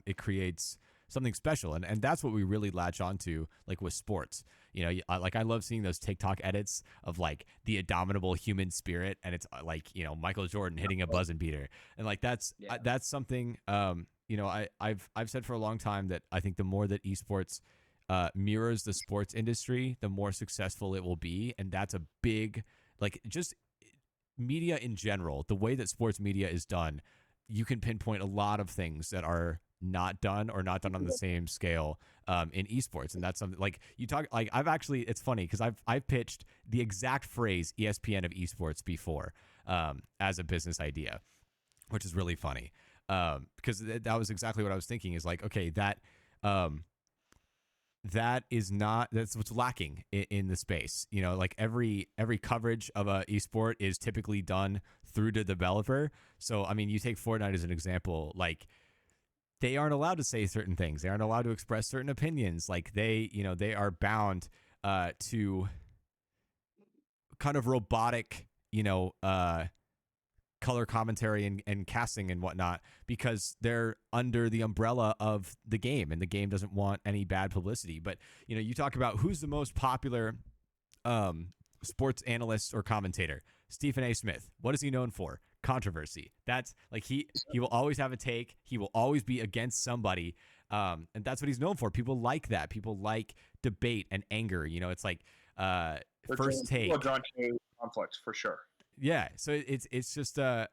it creates something special. And that's what we really latch onto, like with sports. Like I love seeing those TikTok edits of like the indomitable human spirit, and it's like Michael Jordan hitting a buzzer beater, and like that's something. I've said for a long time that I think the more that esports mirrors the sports industry, the more successful it will be, and that's a big, like, just media in general. The way that sports media is done, you can pinpoint a lot of things that are not done or not done on the same scale in esports. And that's something like you talk, like it's funny because I've pitched the exact phrase ESPN of esports before as a business idea, which is really funny because that was exactly what I was thinking, is like, okay, that's what's lacking in the space. Like every coverage of a esport is typically done through the developer. So I mean, you take Fortnite as an example, like they aren't allowed to say certain things. They aren't allowed to express certain opinions. Like they are bound to kind of robotic, color commentary and casting and whatnot, because they're under the umbrella of the game, and the game doesn't want any bad publicity. But you talk about who's the most popular sports analyst or commentator. Stephen A. Smith. What is he known for? Controversy. That's like he will always have a take. He will always be against somebody, and that's what he's known for. People like that. People like debate and anger. It's like first take. People drawn to conflict for sure. Yeah. So it's just that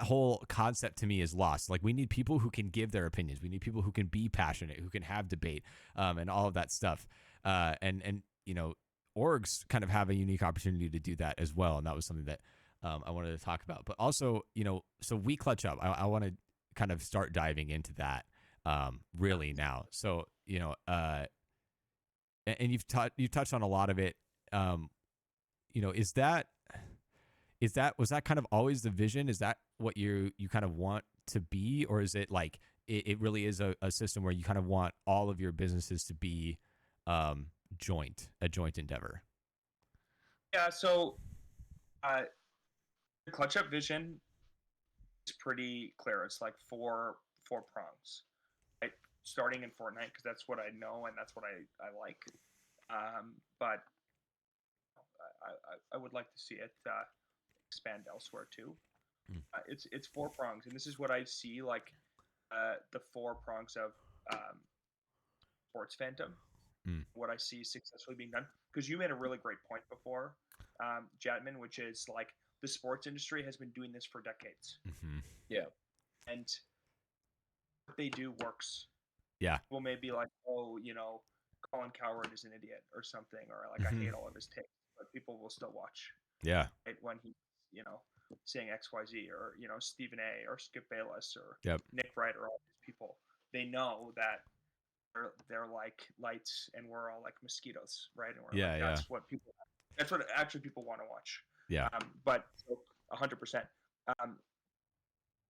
whole concept to me is lost. Like we need people who can give their opinions. We need people who can be passionate, who can have debate, and all of that stuff. And orgs kind of have a unique opportunity to do that as well. And that was something that I wanted to talk about. But also, so WeClutchUp, I want to kind of start diving into that really now. So, and you've touched on a lot of it. Was that kind of always the vision? Is that what you kind of want to be? Or is it like, it really is a system where you kind of want all of your businesses to be a joint endeavor? Yeah. So, the ClutchUp vision is pretty clear. It's like four prongs, right? Starting in Fortnite, because that's what I know and that's what I like. But I would like to see it expand elsewhere too. It's four prongs, and this is what I see, like the four prongs of sports fandom. What I see successfully being done, because you made a really great point before, Jatmon, which is like the sports industry has been doing this for decades. Mm-hmm. Yeah, and what they do works. Yeah. People may be like, oh, Colin Cowherd is an idiot or something, or like I hate all of his takes, but people will still watch. Yeah. Right? When he, saying XYZ, or Stephen A. or Skip Bayless or Nick Wright, or all these people, they know that they're like lights and we're all like mosquitoes, right? And we're that's what actually people want to watch. Yeah. But 100%.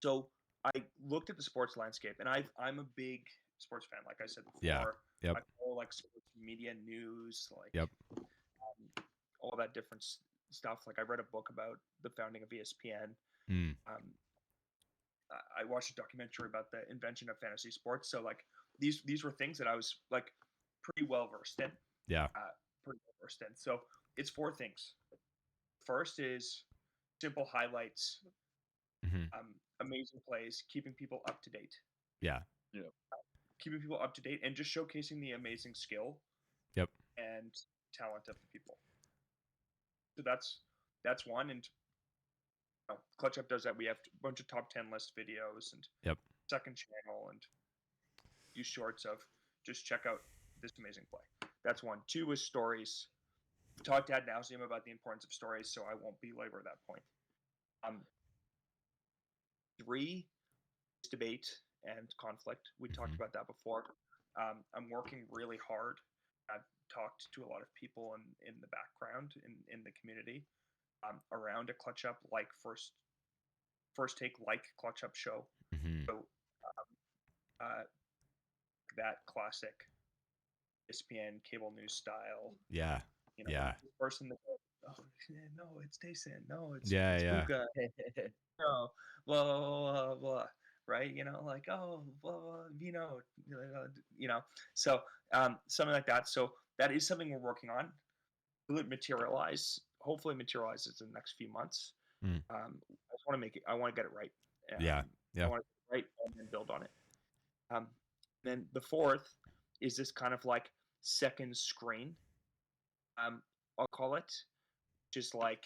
So I looked at the sports landscape, and I'm a big sports fan, like I said before. Yeah. Yep. I follow like sports media news, like all that different stuff. Like I read a book about the founding of ESPN. I watched a documentary about the invention of fantasy sports. So like these were things that I was like pretty well versed in. Yeah. Pretty well versed in. So it's four things. First is simple highlights, amazing plays, keeping people up to date. Yeah. Keeping people up to date and just showcasing the amazing skill and talent of the people. So that's one. And ClutchUp does that. We have a bunch of top 10 list videos and second channel and do shorts of just check out this amazing play. That's one. Two is stories. We talked ad nauseum about the importance of stories, so I won't belabor that point. Three is debate and conflict. We talked about that before. I'm working really hard. I've talked to a lot of people in the background in the community around a ClutchUp like first take like ClutchUp show. So that classic ESPN cable news style. Yeah. This person that no, it's Tayson. No, it's Luka. No, blah blah blah blah. right? Like, oh, well, so something like that. So that is something we're working on. Will it materialize? Hopefully, materializes in the next few months. Mm. I just want to make it. I want to get it right. Yeah. I want to get it right and then build on it. Then the fourth is this kind of like second screen. I'll call it just like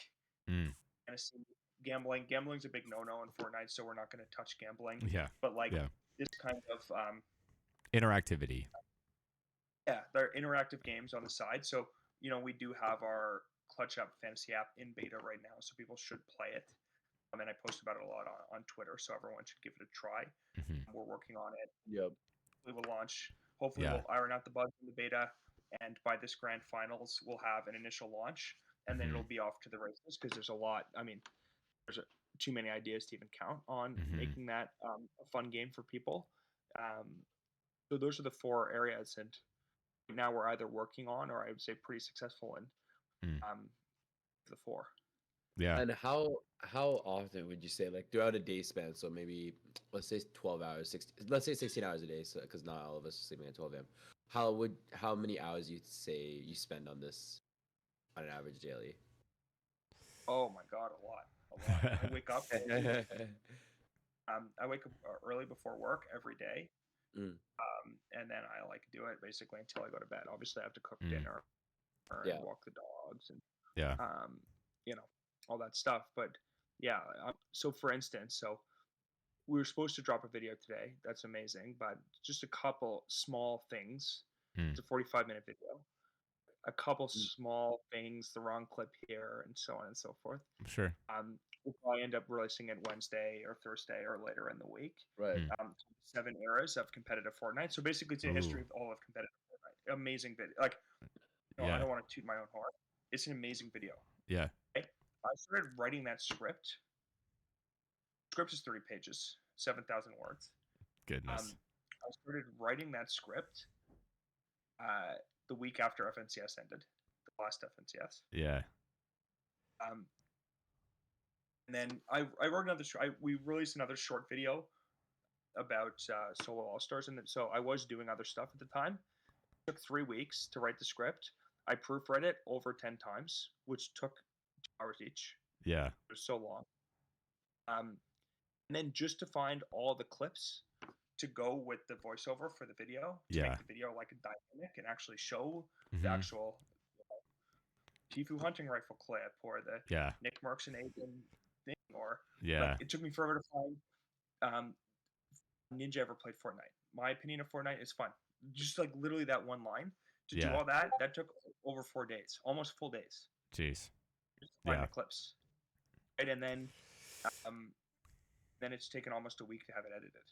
fantasy gambling. Gambling's a big no-no in Fortnite, so we're not going to touch gambling. Yeah. But like this kind of interactivity. Yeah, they're interactive games on the side. So we do have our WeClutchUp fantasy app in beta right now, so people should play it. And I post about it a lot on Twitter, so everyone should give it a try. We're working on it. Yep. We will launch. Hopefully, we'll iron out the bugs in the beta, and by this grand finals, we'll have an initial launch, and then it'll be off to the races because there's a lot. I mean, there's too many ideas to even count on making that a fun game for people. So those are the 4 areas, and now we're either working on, or I would say pretty successful in the 4. Yeah. And how often would you say, like throughout a day span? So maybe let's say 12 hours, 16, let's say 16 hours a day, so because not all of us are sleeping at 12 a.m. How many hours you say you spend on this on an average daily? Oh my god, a lot. I wake up. I wake up early before work every day, and then I like do it basically until I go to bed. Obviously, I have to cook dinner and walk the dogs and all that stuff. But yeah, so for instance, we were supposed to drop a video today. That's amazing, but just a couple small things. It's a 45-minute video. A couple small things, the wrong clip here, and so on and so forth. Sure. We'll probably end up releasing it Wednesday or Thursday or later in the week. Right. 7 eras of competitive Fortnite. So basically, it's a history of all of competitive Fortnite. Amazing video. Like, I don't want to toot my own horn. It's an amazing video. Yeah. Okay? I started writing that script. The script is 30 pages, 7,000 words. Goodness. I started writing that script the week after FNCS ended, the last FNCS. Yeah. And then I wrote another. We released another short video about solo all stars, and so I was doing other stuff at the time. It took 3 weeks to write the script. I proofread it over 10 times, which took 2 hours each. Yeah. It was so long. And then just to find all the clips to go with the voiceover for the video, to make the video like a dynamic and actually show the actual Tifu hunting rifle clip or the Nick Merckson-Aiden thing, or it took me forever to find Ninja ever played Fortnite. My opinion of Fortnite is fun. Just like literally that one line to do all that took over 4 days, almost full days. Jeez. Just to find the clips. Right, and then it's taken almost a week to have it edited.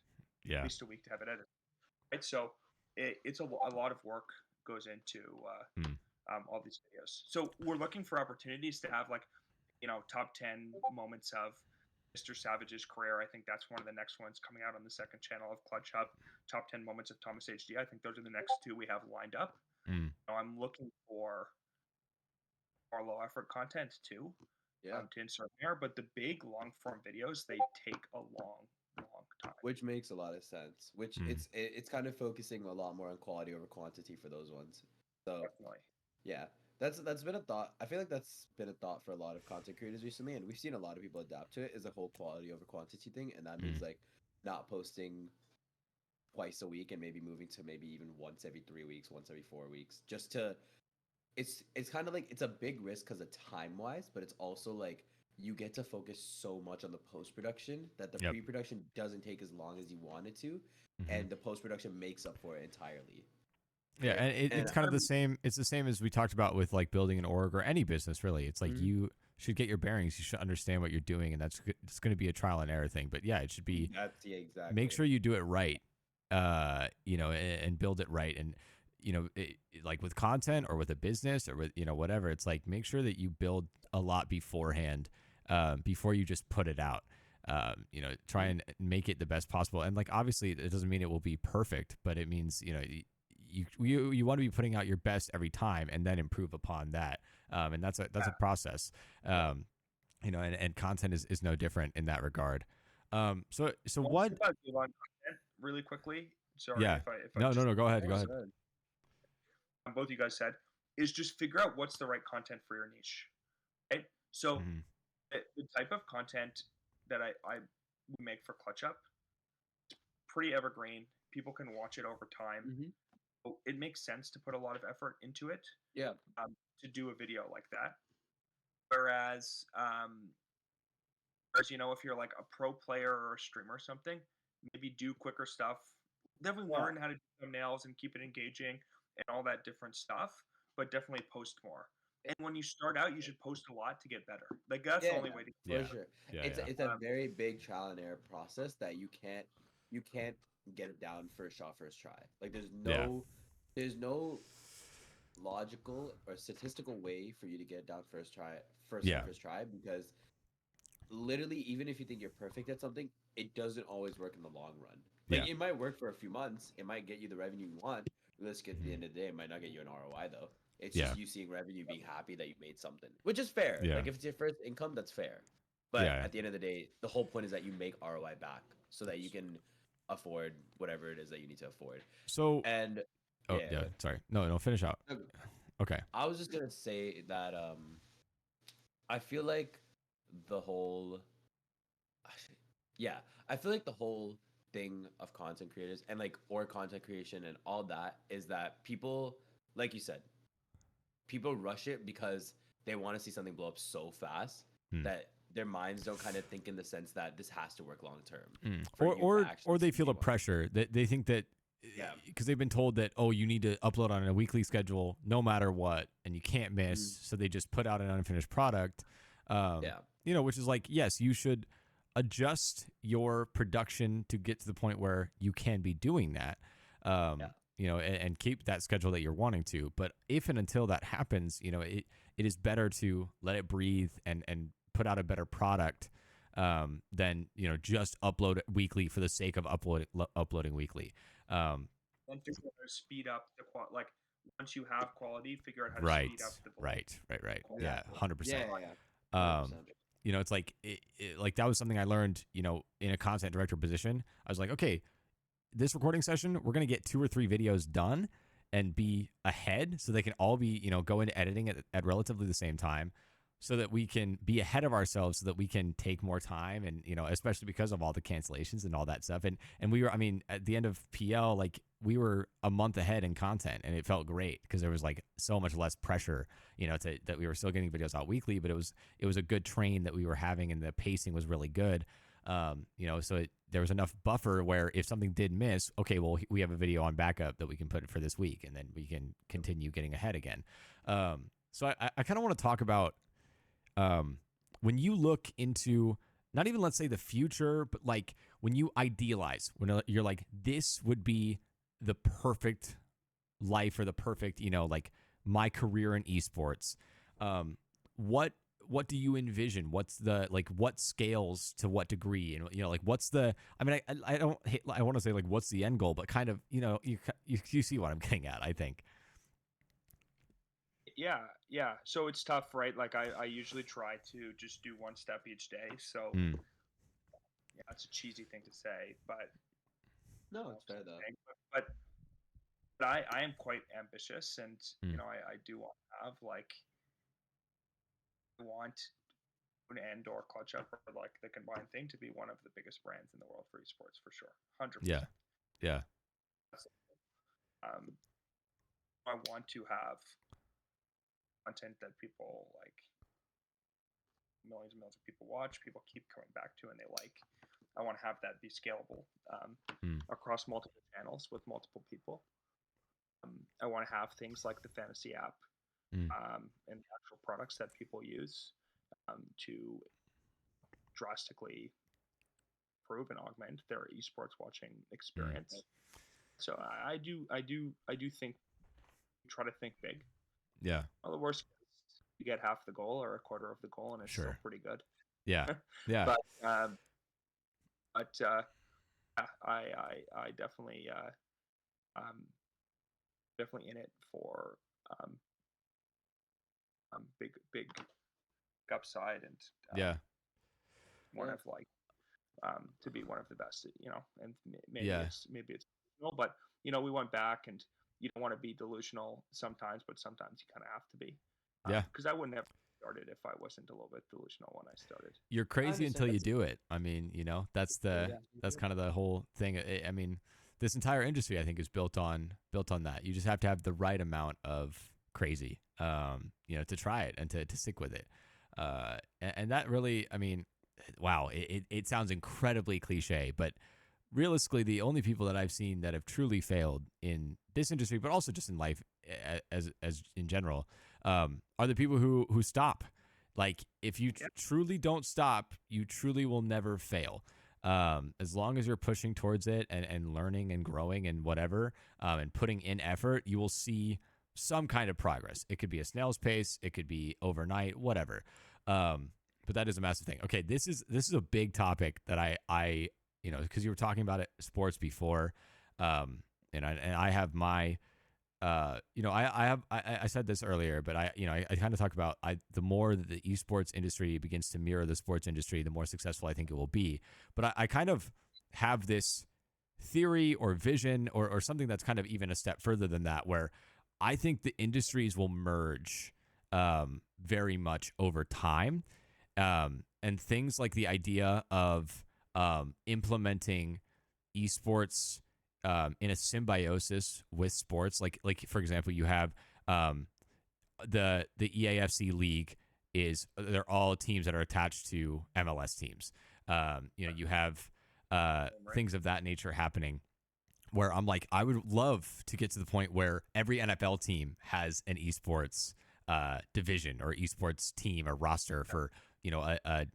Yeah. At least a week to have it edited. Right, so it's a lot of work goes into all these videos. So we're looking for opportunities to have top 10 moments of Mr. Savage's career. I think that's one of the next ones coming out on the second channel of WeClutchUp. Top 10 moments of Thomas HD. I think those are the next 2 we have lined up. I'm looking for more low effort content too to insert there. But the big long form videos, they take a long time. Which makes a lot of sense. Which it's kind of focusing a lot more on quality over quantity for those ones. So definitely. Yeah. That's been a thought. I feel like that's been a thought for a lot of content creators recently, and we've seen a lot of people adapt to it, is a whole quality over quantity thing, and that means like not posting twice a week and maybe moving to maybe even once every 3 weeks, once every 4 weeks, just to it's kind of like it's a big risk because of time wise, but it's also like you get to focus so much on the post-production that the pre-production doesn't take as long as you want it to, and the post-production makes up for it entirely. Yeah, and it's kind of the same. It's the same as we talked about with like building an org or any business. Really, it's like you should get your bearings. You should understand what you're doing, and it's going to be a trial and error thing. But yeah, it should be. Exactly. Make sure you do it right. And build it right, and like with content or with a business or with whatever. It's like make sure that you build a lot beforehand, before you just put it out. Try and make it the best possible. And like obviously, it doesn't mean it will be perfect, but it means you want to be putting out your best every time and then improve upon that. And that's a process. And content is no different in that regard. So Well, what? about give on content really quickly. Sorry Yeah. if I No, just go ahead. Go Well ahead. said. both you guys said is just figure out what's the right content for your niche. Right. So Mhm. the type of content that I make for ClutchUp, pretty evergreen. People can watch it over time. Mm-hmm. So it makes sense to put a lot of effort into it Yeah. to do a video like that. Whereas if you're like a pro player or a streamer or something, maybe do quicker stuff. Definitely Yeah. learn how to do thumbnails and keep it engaging and all that different stuff, but definitely post more. And when you start out, you should post a lot to get better. Like that's the Yeah, only way to for Yeah. sure. Yeah. It's Yeah. it's a very big trial and error process that you can't get it down first shot, first try. Like Yeah. there's no logical or statistical way for you to get it down first try, Yeah. first try, because literally even if you think you're perfect at something, it doesn't always work in the long run. Yeah. Like it might work for a few months, it might get you the revenue you want. Let's get to the Mhm. end of the day, it might not get you an ROI though. It's Yeah. just you seeing revenue, being happy that you made something, which is fair. Yeah. Like if it's your first income, that's fair. But Yeah. at the end of the day, the whole point is that you make ROI back so that you can afford whatever it is that you need to afford. So. And Oh yeah. yeah, Sorry. No. Finish out. Okay. I was just gonna say that I feel like the whole yeah, I feel like the whole thing of content creators and like or content creation and all that is that people, like you said, people rush it because they want to see something blow up so fast Hmm. that their minds don't kind of think in the sense that this has to work long term for Or you to actually they feel the succeed. pressure that they think that Yeah. because they've been told that you need to upload on a weekly schedule no matter what and you can't miss, Mhm. so they just put out an unfinished product. Yeah. Which is like, yes, you should adjust your production to get to the point where you can be doing that. Yeah. And keep that schedule that you're wanting to. But if and until that happens, it is better to let it breathe and put out a better product than just upload weekly for the sake of uploading weekly. and figure out how to speed up the like once you have quality, figure out how to Right, speed up the right. Yeah, Exactly. 100%. Yeah. 100%. It's like like that was something I learned, in a content director position. I was like, okay, this recording session, we're going to get 2 or 3 videos done and be ahead so they can all be, go into editing at relatively the same time so that we can be ahead of ourselves so that we can take more time and, especially because of all the cancellations and all that stuff. And we were, I mean, at the end of PL, like we were a month ahead in content and it felt great because there was like so much less pressure, that we were still getting videos out weekly, but it was a good train that we were having and the pacing was really good. So there was enough buffer where if something did miss, okay, well, we have a video on backup that we can put for this week, and then we can continue getting ahead again. So I kind of want to talk about when you look into not even, let's say, the future, but like when you idealize, when you're like, this would be the perfect life or the perfect, like my career in esports. What do you envision? What's the like? What scales to what degree? And like what's the? I mean, I don't I want to say like what's the end goal, but kind of you see what I'm getting at. I think. Yeah. So it's tough, right? Like I usually try to just do one step each day. So Mm. yeah, it's a cheesy thing to say, but No, it's fair though. but I am quite ambitious, and Mm. I do want to have like I want Moon and or ClutchUp or like the combined thing to be one of the biggest brands in the world for esports for sure, 100%. Yeah. Um, I want to have content that people like, millions and millions of people watch, people keep coming back to, and they like. I want to have that be scalable across multiple channels with multiple people. I want to have things like the fantasy app and the actual products that people use to drastically improve and augment their esports watching experience. So I do think try to think big. Yeah. Well, the worst case, you get half the goal or a quarter of the goal, and it's still pretty good. Yeah. Yeah. but I definitely definitely in it for big upside and Yeah. one of like to be one of the best, and maybe Yeah. it's delusional, but we went back, and you don't want to be delusional sometimes, but sometimes you kind of have to be, Yeah. because I wouldn't have started if I wasn't a little bit delusional when I started. You're I crazy understand until you that's do it. I mean, that's kind of the whole thing. I mean, this entire industry, I think, is built on that. You just have to have the right amount of crazy, to try it and to stick with it. And that really, I mean, wow, it sounds incredibly cliche, but realistically, the only people that I've seen that have truly failed in this industry, but also just in life as in general, are the people who stop. Like, if you truly don't stop, you truly will never fail. As long as you're pushing towards it and learning and growing and whatever, and putting in effort, you will see some kind of progress. It could be a snail's pace, it could be overnight, whatever. But that is a massive thing. Okay, this is a big topic that I because you were talking about it, sports before, and I have my I said this earlier, but I kind of talk about the more that the esports industry begins to mirror the sports industry, the more successful I think it will be. But I kind of have this theory or vision or something that's kind of even a step further than that, where I think the industries will merge very much over time, and things like the idea of implementing esports in a symbiosis with sports, like for example, you have the EAFC league they're all teams that are attached to MLS teams. You have things of that nature happening, where I'm like, I would love to get to the point where every NFL team has an esports division or esports team or roster for a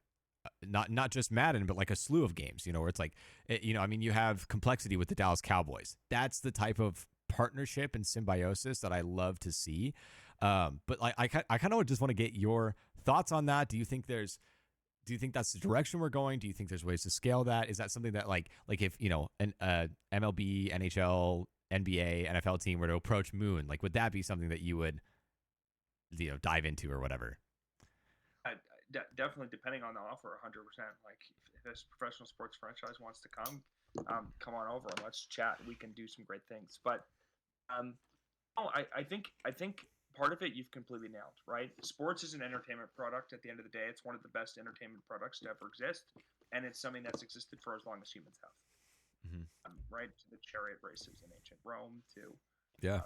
not just Madden, but like a slew of games, where it's like, I mean, you have complexity with the Dallas Cowboys. That's the type of partnership and symbiosis that I love to see. But I kind of just want to get your thoughts on that. Do you think that's the direction we're going? Do you think there's ways to scale that? Is that something that like if, an MLB, NHL, NBA, NFL team were to approach Moon, like, would that be something that you would, dive into or whatever? Definitely, depending on the offer, 100%. Like, if this professional sports franchise wants to come on over and let's chat. We can do some great things. But I think part of it you've completely nailed, right? Sports is an entertainment product. At the end of the day, it's one of the best entertainment products to ever exist, and it's something that's existed for as long as humans have. Mm-hmm. Right, to the chariot races in ancient Rome, to the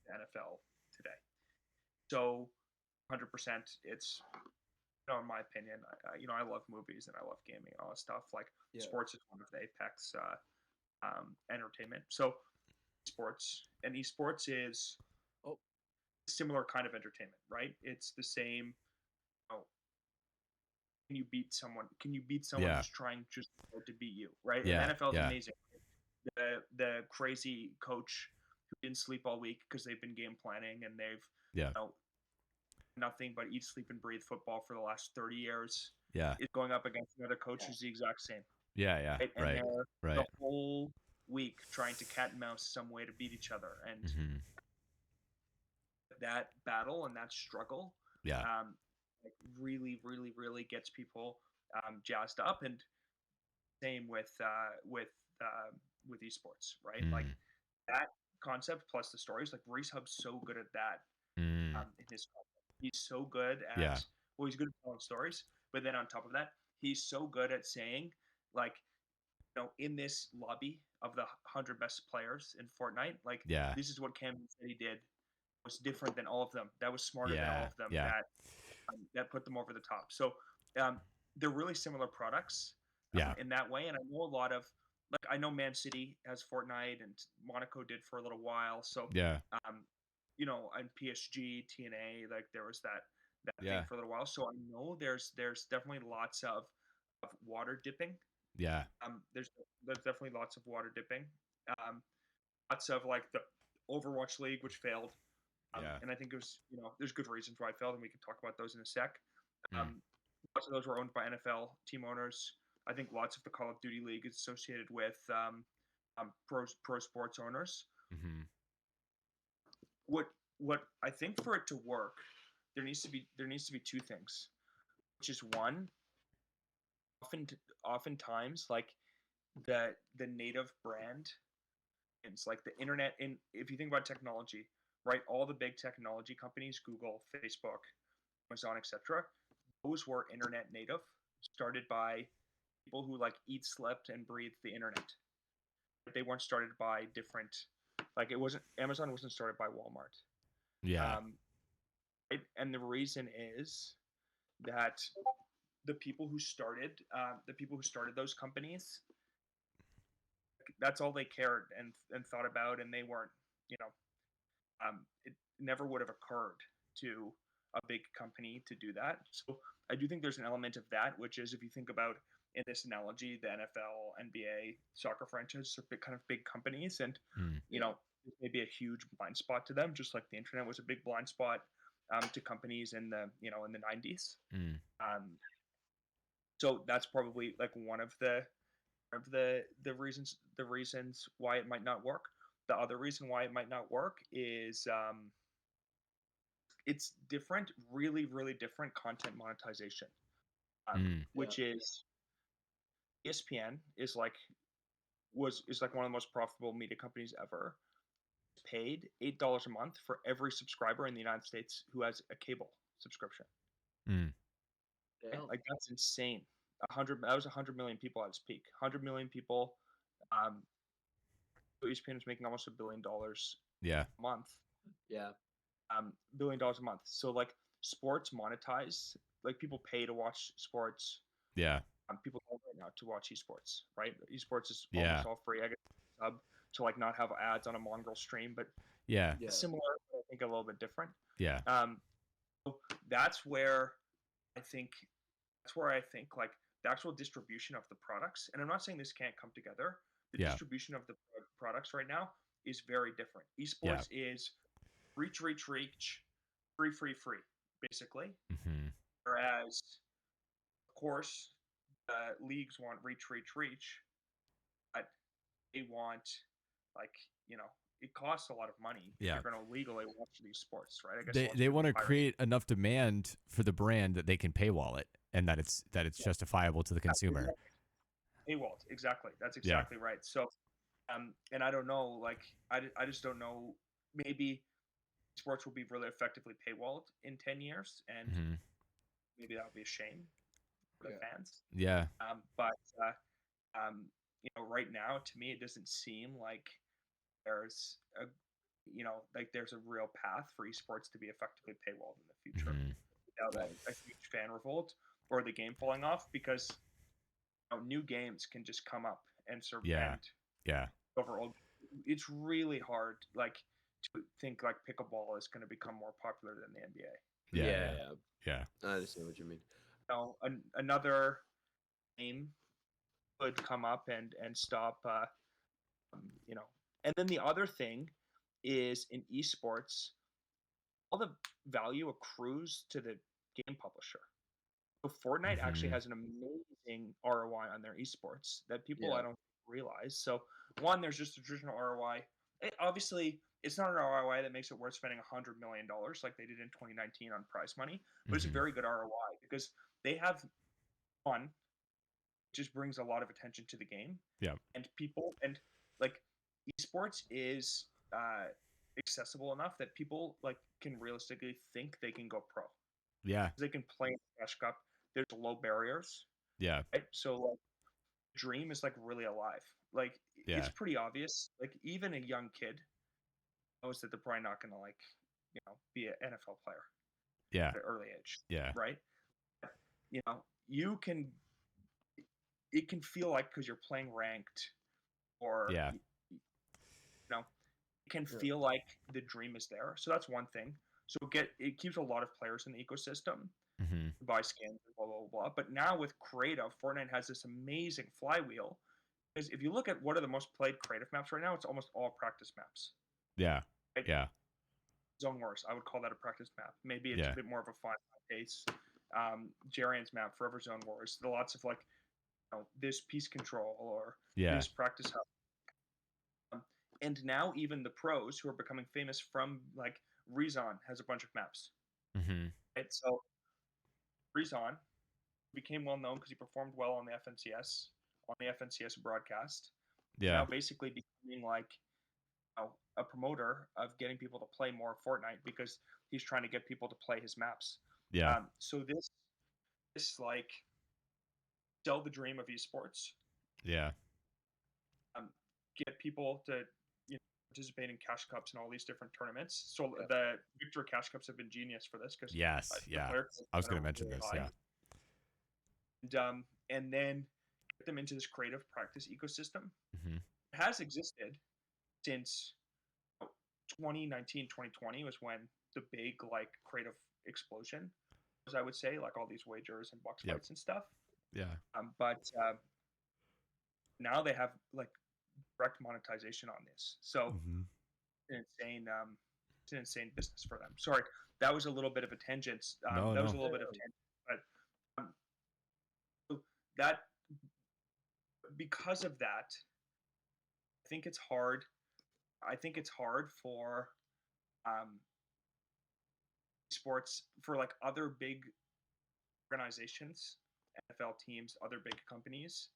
NFL today. So, 100%, it's, in my opinion, I love movies and I love gaming and all that stuff. Like, sports is one of the apex entertainment. So, esports is similar kind of entertainment, right? It's the same. Can you beat someone? Who's trying just to beat you, right? Yeah. And NFL is amazing. The crazy coach who didn't sleep all week because they've been game planning and they've nothing but eat, sleep, and breathe football for the last 30 years. Is going up against another coach who's the exact same. Right. And they're the whole week trying to cat and mouse some way to beat each other, and that battle and that struggle, really, really, really gets people jazzed up. And same with esports, right? Like, that concept plus the stories. Like, Reese Hub's so good at that. In his content. He's so good at he's good at telling stories, but then on top of that, he's so good at saying, like, in this lobby of the 100 best players in Fortnite, like, this is what Cam said he did was different than all of them. That was smarter than all of them. That put them over the top. So they're really similar products in that way. And I know a lot of, like, I know Man City has Fortnite and Monaco did for a little while. So and PSG, TNA, like, there was that thing for a little while. So I know there's definitely lots of water dipping. There's definitely lots of water dipping. Lots of, like, the Overwatch League, which failed. And I think it was, there's good reasons why it failed, and we can talk about those in a sec. Lots of those were owned by NFL team owners. I think lots of the Call of Duty League is associated with pro sports owners. What I think, for it to work, there needs to be two things, which is, one, oftentimes like the native brand, it's like the internet. And if you think about technology, right, all the big technology companies, Google, Facebook, Amazon, etc., those were internet native, started by people who like eat, slept, and breathed the internet. They weren't started by different, like it wasn't, Amazon wasn't started by Walmart. Yeah. And the reason is that the people who started those companies, that's all they cared and thought about, and they weren't, you know, it never would have occurred to a big company to do that. So I do think there's an element of that, which is, if you think about, in this analogy, the NFL, NBA, soccer franchises are kind of big companies, and you know, maybe a huge blind spot to them, just like the internet was a big blind spot to companies in the, you know, in the 90s. So that's probably like one of the reasons why it might not work. The other reason why it might not work is it's different, really, really different content monetization, which is ESPN is like one of the most profitable media companies ever. Paid $8 a month for every subscriber in the United States who has a cable subscription. Yeah. Like that's insane. That was 100 million people at its peak. 100 million people. ESPN was making almost $1 billion a month. Yeah. $1 billion a month. So like sports monetize, like people pay to watch sports. Yeah. People don't right now to watch esports, right? Esports is almost all free. I get a sub to like not have ads on a mongrel stream, but similar, I think a little bit different. Yeah. So that's where I think like the actual distribution of the products, and I'm not saying this can't come together. The distribution of the products right now is very different. Esports is reach, free, basically. Whereas, of course, leagues want reach, but they want, like, you know, it costs a lot of money if you're going to legally watch these sports, right? I guess they want to create enough demand for the brand that they can paywall it, and that it's justifiable to the consumer. Paywall, exactly. That's exactly right. So, and I don't know, like, I just don't know. Maybe sports will be really effectively paywalled in 10 years, and maybe that would be a shame for the fans. Yeah. But you know, right now, to me, it doesn't seem like there's a, you know, like there's a real path for esports to be effectively paywalled in the future without a huge fan revolt or the game falling off, because you know, new games can just come up and survive. Overall, it's really hard, like, to think like pickleball is going to become more popular than the NBA. Yeah. I understand what you mean. You know, another game could come up and stop. You know, and then the other thing is, in esports, all the value accrues to the game publisher. So Fortnite actually has an amazing ROI on their esports that people I don't realize. So one, there's just a traditional ROI. Obviously, it's not an ROI that makes it worth spending $100 million like they did in 2019 on prize money, but it's a very good ROI because they have fun, just brings a lot of attention to the game. And people, and like, esports is accessible enough that people like can realistically think they can go pro. They can play in the Cash Cup. There's low barriers. Right? So like, dream is like really alive. Like it's pretty obvious. Like even a young kid knows that they're probably not gonna, like, you know, be an NFL player at an early age. Right? You know, it can feel like, because you're playing ranked, or you know, it can feel like the dream is there. So that's one thing. So it keeps a lot of players in the ecosystem. Buy skins, blah blah blah. But now with creative, Fortnite has this amazing flywheel. Because if you look at what are the most played creative maps right now, it's almost all practice maps. Right? Zone Wars, I would call that a practice map. Maybe it's a bit more of a fun pace. Jarian's map, Forever Zone Wars. There are lots of, like, you know, this Peace Control or this practice hub. And now even the pros who are becoming famous from, like, Rezon has a bunch of maps. Right? So Rezon became well known because he performed well on the FNCS broadcast. Yeah. Now basically becoming like a promoter of getting people to play more Fortnite because he's trying to get people to play his maps. Yeah. So this like sell the dream of esports. Yeah. Get people to participate in cash cups and all these different tournaments. So the Victor cash cups have been genius for this because Yes. Yeah. I was going to mention this. High. Yeah. And then get them into this creative practice ecosystem. Mm-hmm. It has existed since 2019, 2020 was when the big like creative explosion was, I would say, like all these wagers and box fights and stuff. Yeah. But now they have like direct monetization on this. So it's an insane business for them. Sorry, that was a little bit of a tangent. Was a little bit of a tangent, but so that because of that, I think it's hard for sports, for like other big organizations, NFL teams, other big companies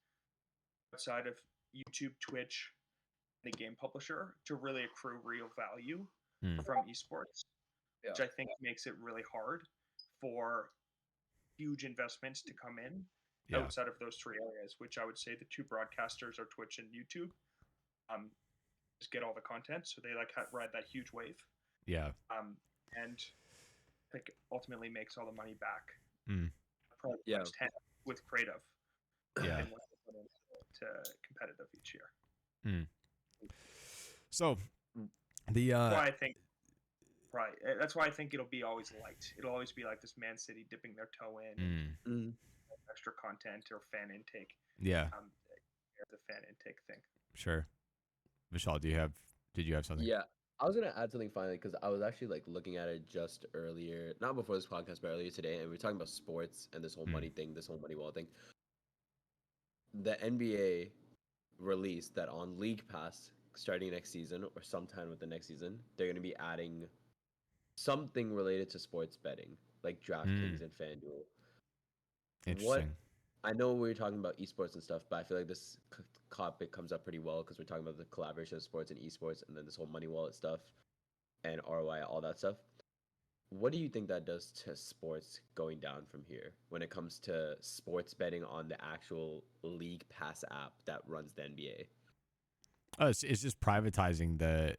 outside of YouTube, Twitch, the game publisher, to really accrue real value from esports, which I think makes it really hard for huge investments to come in outside of those three areas, which I would say the two broadcasters are Twitch and YouTube. Just get all the content, so they like ride that huge wave. And I think ultimately makes all the money back. Probably with creative. And what they put into competitive each year. So the that's why I think it'll be always liked. It'll always be like this Man City dipping their toe in, extra content or fan intake. The fan intake thing. Sure. Vishal, did you have something? Yeah, I was gonna add something finally because I was actually like looking at it just earlier, not before this podcast, but earlier today, and we were talking about sports and this whole money thing, this whole money wall thing. The NBA released that on League Pass starting next season or sometime with the next season, they're gonna be adding something related to sports betting, like DraftKings and FanDuel. Interesting. I know we were talking about esports and stuff, but I feel like this topic comes up pretty well because we're talking about the collaboration of sports and esports, and then this whole money wallet stuff and ROI, all that stuff. What do you think that does to sports going down from here when it comes to sports betting on the actual League Pass app that runs the NBA? It's just privatizing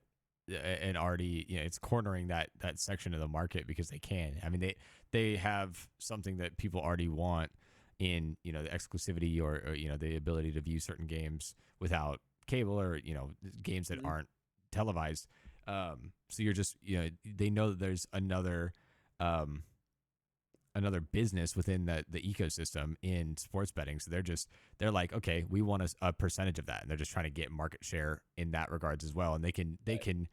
and already, it's cornering that section of the market because they can. I mean, they have something that people already want in, the exclusivity or the ability to view certain games without cable or, games that aren't televised. So you're just, they know that there's another business within the ecosystem in sports betting. So they're like, okay, we want a percentage of that. And they're just trying to get market share in that regards as well. And they can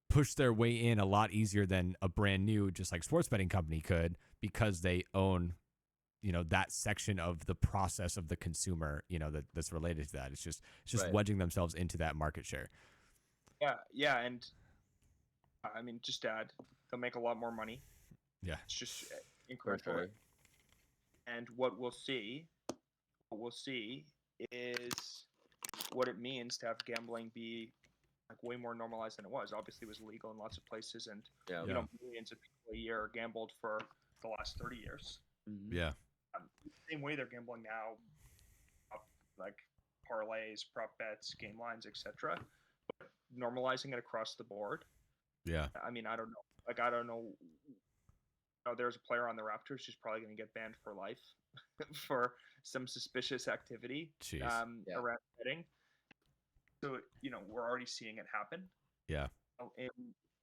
push their way in a lot easier than a brand new, just like sports betting company could, because they own, that section of the process of the consumer, that's related to that. It's just wedging themselves into that market share. Yeah. And I mean, just to add, they'll make a lot more money. Yeah. It's just incredible. And what we'll see is what it means to have gambling be like way more normalized than it was. Obviously, it was legal in lots of places, and millions of people a year gambled for the last 30 years. Yeah. Same way they're gambling now, like parlays, prop bets, game lines, etc. But normalizing it across the board. Yeah. I mean, I don't know. There's a player on the Raptors who's probably going to get banned for life for some suspicious activity around betting. So, we're already seeing it happen. Yeah.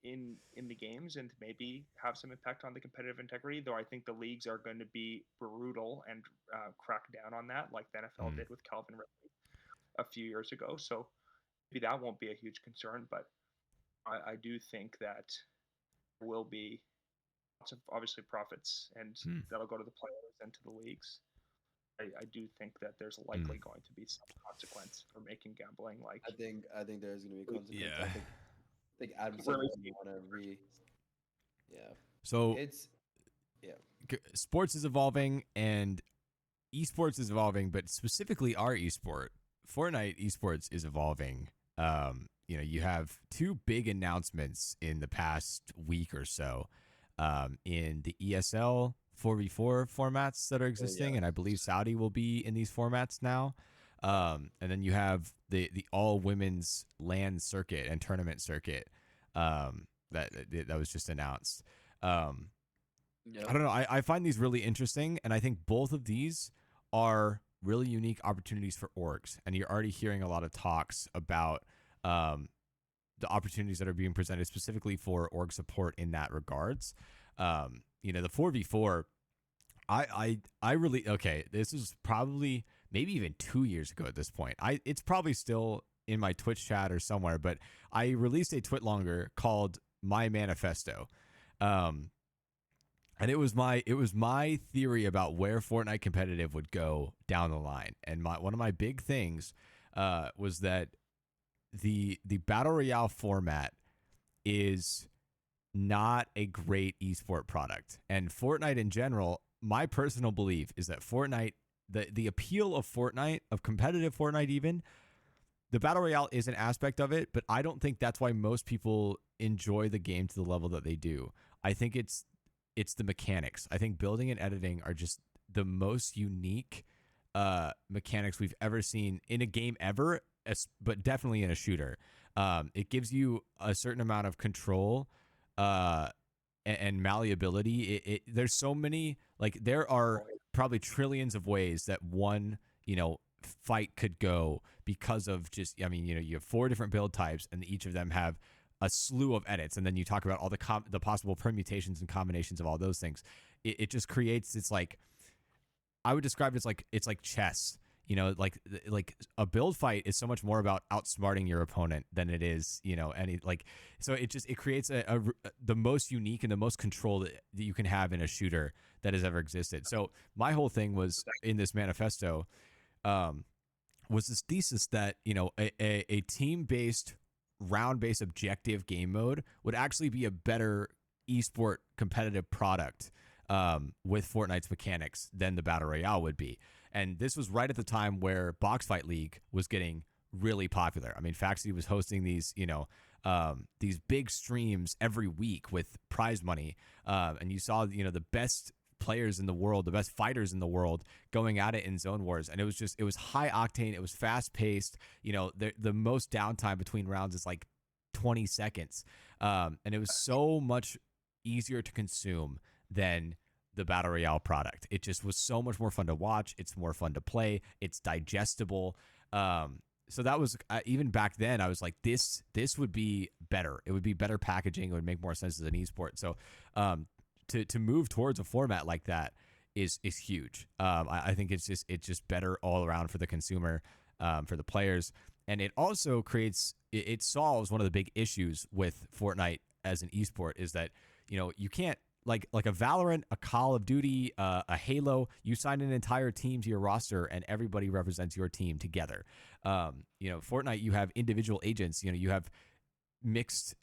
In the games, and maybe have some impact on the competitive integrity, though I think the leagues are going to be brutal and crack down on that, like the NFL did with Calvin Ridley a few years ago. So maybe that won't be a huge concern, but I do think that there will be lots of obviously profits, and that'll go to the players and to the leagues. I do think that there's likely going to be some consequence for making gambling like. I think there's going to be a consequence. Yeah. I think Adam said you want to So it's sports is evolving, and esports is evolving, but specifically our esport, Fortnite Esports is evolving. You have two big announcements in the past week or so, in the ESL 4v4 formats that are existing, and I believe Saudi will be in these formats now. And then you have the all women's LAN circuit and tournament circuit that was just announced. I don't know. I find these really interesting, and I think both of these are really unique opportunities for orgs. And you're already hearing a lot of talks about the opportunities that are being presented specifically for org support in that regards. The 4v4, I really, okay, this is probably maybe even 2 years ago at this point. It's probably still in my Twitch chat or somewhere, but I released a twit longer called My Manifesto. And it was my theory about where Fortnite competitive would go down the line. And one of my big things was that the battle royale format is not a great esport product. And Fortnite in general, my personal belief is that Fortnite, the appeal of Fortnite, of competitive Fortnite even, the battle royale is an aspect of it, but I don't think that's why most people enjoy the game to the level that they do. I think it's the mechanics. I think building and editing are just the most unique mechanics we've ever seen in a game ever, but definitely in a shooter. It gives you a certain amount of control and malleability. There's so many, like, there are probably trillions of ways that one, fight could go because of just, you have 4 different build types, and each of them have a slew of edits, and then you talk about all the possible permutations and combinations of all those things. It just creates, it's like, I would describe it as it's like chess. Like a build fight is so much more about outsmarting your opponent than it is, so it creates the most unique and the most control that you can have in a shooter that has ever existed. So my whole thing was in this manifesto, was this thesis that, a team-based, round-based objective game mode would actually be a better esport competitive product with Fortnite's mechanics than the Battle Royale would be. And this was right at the time where Box Fight League was getting really popular. I mean, Faxi was hosting these, these big streams every week with prize money. And you saw, the best players in the world, the best fighters in the world going at it in zone wars. And it was high octane. It was fast paced. The most downtime between rounds is like 20 seconds. And it was so much easier to consume than the Battle Royale product. It just was so much more fun to watch. It's more fun to play. It's digestible. So that was, even back then, I was like, this would be better. It would be better packaging. It would make more sense as an esport. So to move towards a format like that is huge. I think it's just better all around for the consumer, for the players. And it also it solves one of the big issues with Fortnite as an esport, is that, you can't, like a Valorant, a Call of Duty, a Halo, you sign an entire team to your roster and everybody represents your team together. Fortnite, you have individual agents, you have mixed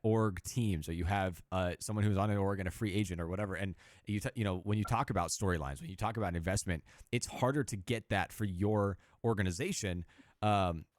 org teams, or you have someone who's on an org and a free agent or whatever. And when you talk about storylines, when you talk about investment, it's harder to get that for your organization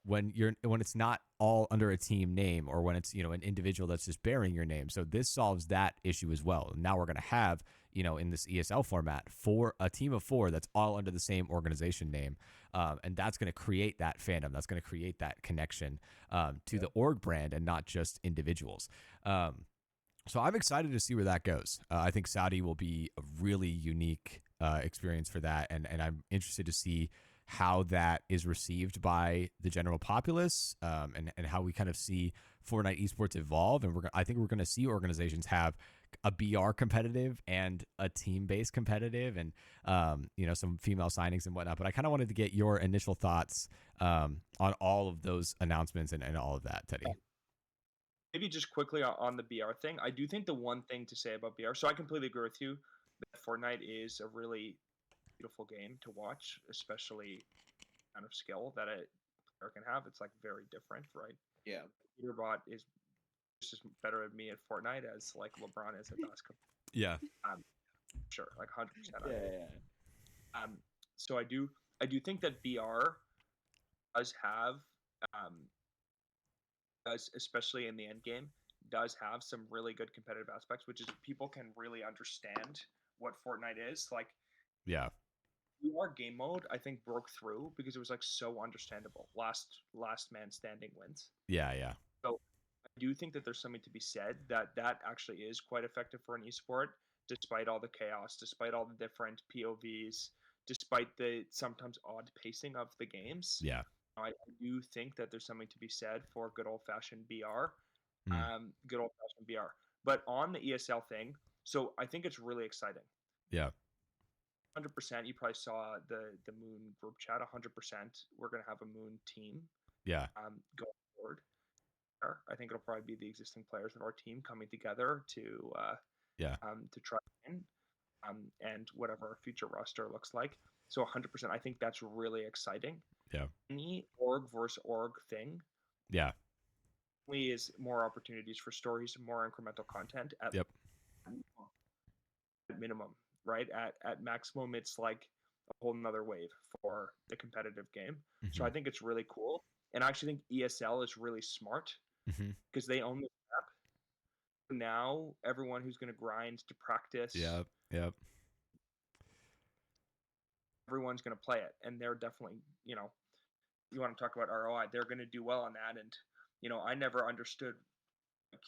when it's not all under a team name, or when it's an individual that's just bearing your name. So this solves that issue as well. Now we're going to have in this ESL format, for a team of 4 that's all under the same organization name, and that's going to create that fandom. That's going to create that connection to the org brand and not just individuals. So I'm excited to see where that goes. I think Saudi will be a really unique experience for that, and I'm interested to see how that is received by the general populace, and how we kind of see Fortnite esports evolve. And I think we're going to see organizations have a BR competitive and a team-based competitive, and some female signings and whatnot. But I kind of wanted to get your initial thoughts on all of those announcements and all of that, Teddy. Maybe just quickly on the BR thing. I do think the one thing to say about BR, so I completely agree with you that Fortnite is a really beautiful game to watch, especially the kind of skill that a player can have. It's like very different, right? Yeah. Your bot is just as better at me at Fortnite as like LeBron is at basketball. Yeah. Sure, like 100%. Yeah. So I do think that VR does have, especially in the end game, does have some really good competitive aspects, which is people can really understand what Fortnite is. Like Yeah. VR game mode, I think broke through because it was like so understandable. Last man standing wins. Yeah. Yeah. So I do think that there's something to be said that actually is quite effective for an esport, despite all the chaos, despite all the different POVs, despite the sometimes odd pacing of the games. Yeah. I do think that there's something to be said for good old fashioned BR, good old fashioned BR. But on the ESL thing, so I think it's really exciting. Yeah. 100%. You probably saw the Moon group chat. 100%. We're gonna have a Moon team. Yeah. Going forward. I think it'll probably be the existing players of our team coming together to try and and whatever our future roster looks like. So 100%, I think that's really exciting. Yeah. Any org versus org thing, Yeah. is more opportunities for stories, more incremental content at minimum, right? At maximum, it's like a whole nother wave for the competitive game. So I think it's really cool, and I actually think ESL is really smart because they own the app. Now everyone who's going to grind to practice, Yep. everyone's going to play it, and they're definitely, you want to talk about ROI, they're going to do well on that. And I never understood like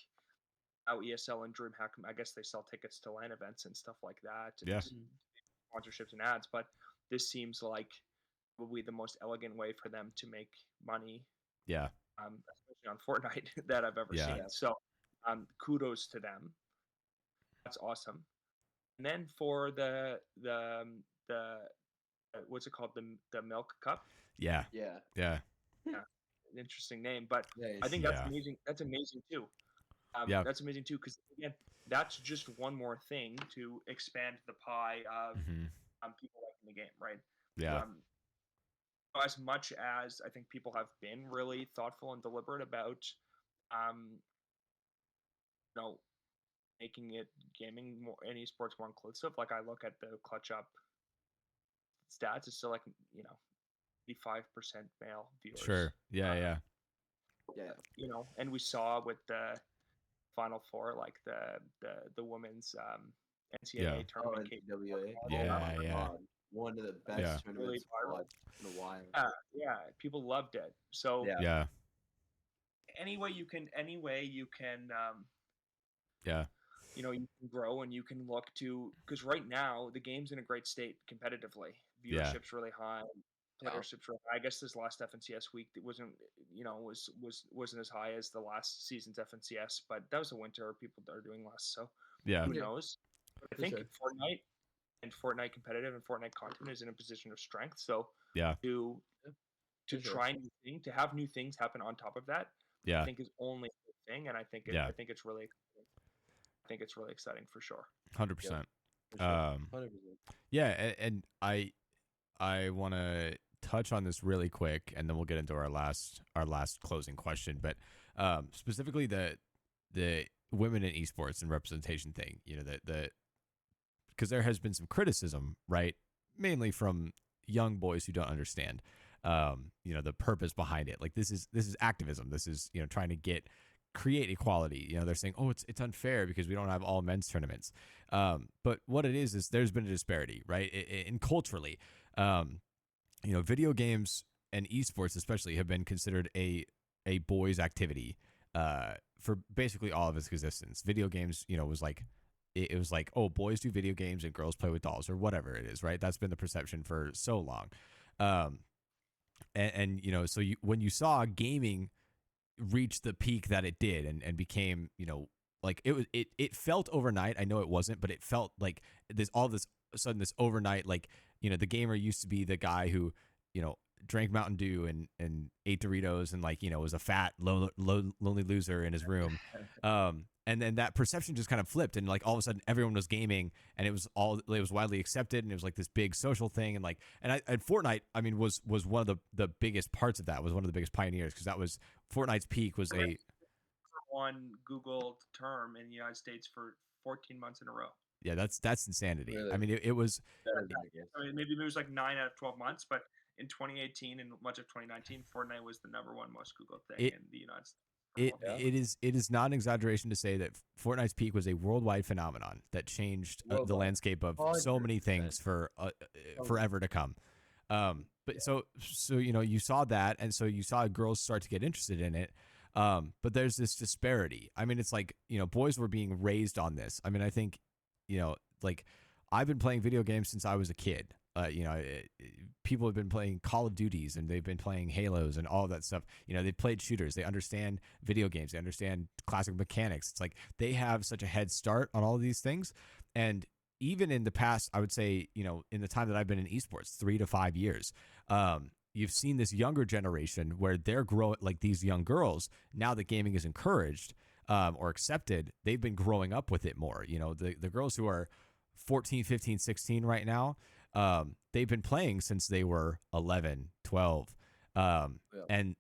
how ESL and DreamHack, I guess they sell tickets to LAN events and stuff like that, and sponsorships and ads, but this seems like probably the most elegant way for them to make money. Yeah. Especially on Fortnite that I've ever seen. So kudos to them. That's awesome. And then for the what's it called, the Milk Cup? Yeah. Interesting name, but Nice. I think that's amazing. That's amazing too. That's amazing too, because again, that's just one more thing to expand the pie of people liking the game, right? Yeah. As much as I think people have been really thoughtful and deliberate about, making it gaming more and esports more inclusive. Like I look at the ClutchUp stats, it's still like 85% male viewers. Sure. Yeah. And we saw with the Final Four, like the women's NCAA tournament. Yeah. One of the best tournaments really in a while. Yeah, people loved it. So Yeah. Any way you can you can grow and you can look to, because right now the game's in a great state competitively. Viewership's really high. Playership's really high. I guess this last FNCS week it wasn't wasn't as high as the last season's FNCS, but that was a winter. People are doing less, so who knows? But I think Fortnite and Fortnite competitive and Fortnite content is in a position of strength. So to try new things, to have new things happen on top of that, I think is only a good thing, and I think it's really exciting for sure. 100%. 100%. Yeah, and I want to touch on this really quick, and then we'll get into our last closing question. But specifically the women in esports and representation thing, because there has been some criticism, right? Mainly from young boys who don't understand, the purpose behind it. Like this is activism. This is trying to create equality. They're saying, oh, it's unfair because we don't have all men's tournaments. But what it is there's been a disparity, right? And culturally, video games and esports especially have been considered a boys' activity for basically all of its existence. Video games, was like, it was like, oh, boys do video games and girls play with dolls or whatever it is, right? That's been the perception for so long. So when you saw gaming reach the peak that it did and became, like it felt overnight. I know it wasn't, but it felt like this sudden this overnight, like, the gamer used to be the guy who, drank Mountain Dew and ate Doritos and was a fat, lonely loser in his room. And then that perception just kind of flipped, and like all of a sudden everyone was gaming, and it was widely accepted, and it was like this big social thing. And Fortnite, I mean, was one of the biggest parts of that, was one of the biggest pioneers, because that was Fortnite's peak was one Googled term in the United States for 14 months in a row. Yeah, that's insanity. Really? I mean, it was. I mean, maybe it was like 9 out of 12 months, but in 2018 and much of 2019, Fortnite was the #1 most Googled thing in the United States. It is not an exaggeration to say that Fortnite's peak was a worldwide phenomenon that changed the landscape of so many things for forever to come. But so you saw that, and so you saw girls start to get interested in it. But there's this disparity. I mean, it's like, boys were being raised on this. I mean, I think, like, I've been playing video games since I was a kid. People have been playing Call of Duties and they've been playing Halos and all of that stuff. They've played shooters. They understand video games. They understand classic mechanics. It's like they have such a head start on all of these things. And even in the past, I would say, in the time that I've been in esports, 3 to 5 years, you've seen this younger generation where they're growing, like these young girls, now that gaming is encouraged or accepted, they've been growing up with it more. The girls who are 14, 15, 16 right now, they've been playing since they were 11, 12. And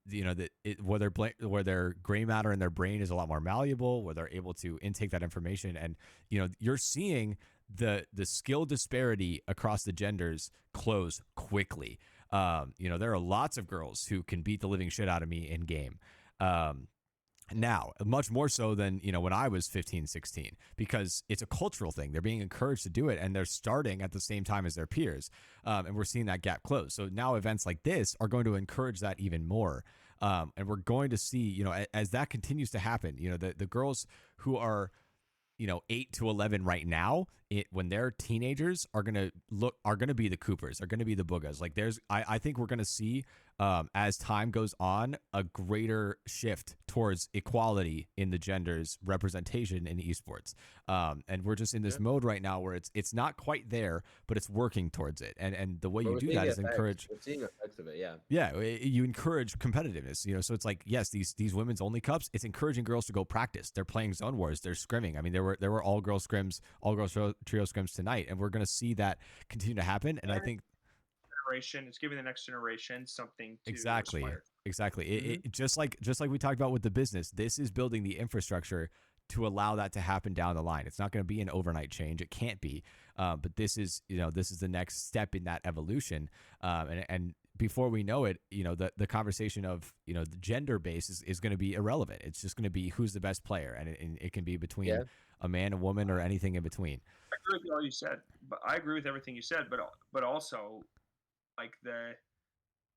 where their gray matter in their brain is a lot more malleable, where they're able to intake that information. And, you're seeing the skill disparity across the genders close quickly. There are lots of girls who can beat the living shit out of me in game. Now, much more so than, when I was 15, 16, because it's a cultural thing. They're being encouraged to do it, and they're starting at the same time as their peers. And we're seeing that gap close. So now events like this are going to encourage that even more. And we're going to see, as that continues to happen, the girls who are, 8 to 11 right now, when they're teenagers, are going to be the Coopers, are going to be the Boogas. Like I think we're going to see, as time goes on, a greater shift towards equality in the genders representation in esports. And we're just in this mode right now where it's not quite there, but it's working towards it. And the way you do that is encourage. We're seeing effects of it, yeah. Yeah, you encourage competitiveness. So it's like, yes, these women's only cups. It's encouraging girls to go practice. They're playing zone wars. They're scrimming. I mean, there were all girls scrims, all girls trio scrims tonight, and we're going to see that continue to happen. And I think. It's giving the next generation something to exactly aspire. It just like we talked about with the business, this is building the infrastructure to allow that to happen down the line. It's not going to be an overnight change. It can't be, but this is the next step in that evolution. And before we know it, the conversation of the gender base is going to be irrelevant. It's just going to be who's the best player, and it can be between a man, a woman, or anything in between. I agree with all you said, but I agree with everything you said, but also, like, I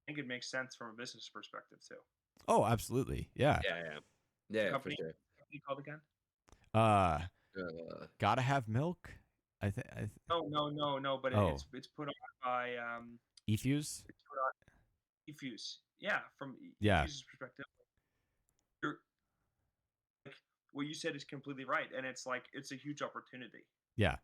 think it makes sense from a business perspective too. Oh, absolutely. Yeah, Company, for sure. Company called again? Gotta have milk. I think. No. But it's put on by eFuse. It's put on eFuse. Yeah, from eFuse's perspective, what you said is completely right, and it's a huge opportunity. Yeah.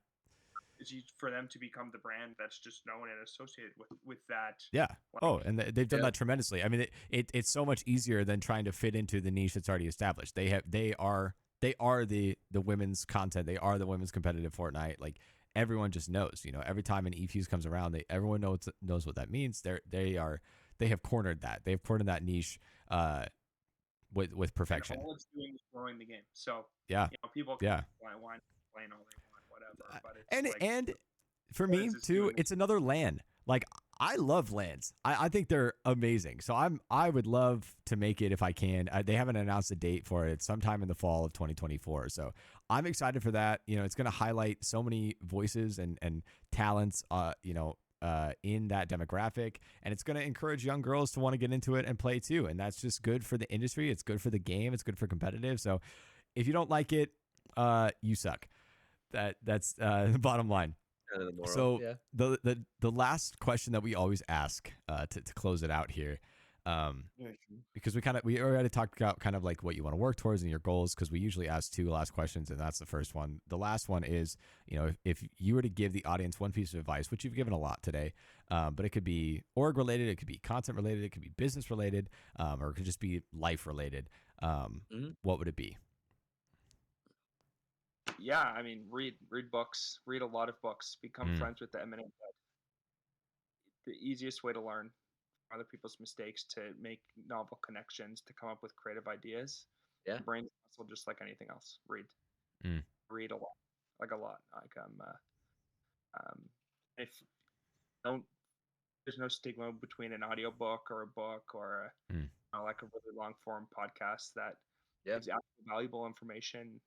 It's for them to become the brand that's just known and associated with that. Yeah. And they've done that tremendously. I mean, it's so much easier than trying to fit into the niche that's already established. They are the women's content. They are the women's competitive Fortnite. Like, everyone just knows. Every time an eFuse comes around, everyone knows what that means. They have cornered that. They've cornered that niche with perfection. And all it's doing is growing the game. So people can complain all they want, whatever. But and for me too, it's another LAN. Like, I love LANs. I think they're amazing. So I would love to make it if I can. They haven't announced a date for it. It's sometime in the fall of 2024. So I'm excited for that. It's going to highlight so many voices and talents, in that demographic, and it's going to encourage young girls to want to get into it and play too. And that's just good for the industry. It's good for the game. It's good for competitive. So if you don't like it, you suck. That's the bottom line. So the last question that we always ask to close it out here, because we already talked about kind of like what you want to work towards and your goals, because we usually ask 2 last questions, and that's the first one. The last one is, if you were to give the audience one piece of advice, which you've given a lot today, but it could be org related, it could be content related, it could be business related, or it could just be life related, what would it be? Yeah, I mean, read books, read a lot of books, become friends with the eminent. The easiest way to learn from other people's mistakes, to make novel connections, to come up with creative ideas. Yeah, brain's muscle, just like anything else. Read a lot. like a lot. Like if don't there's no stigma between an audiobook or a book or like a really long form podcast that gives actually valuable information,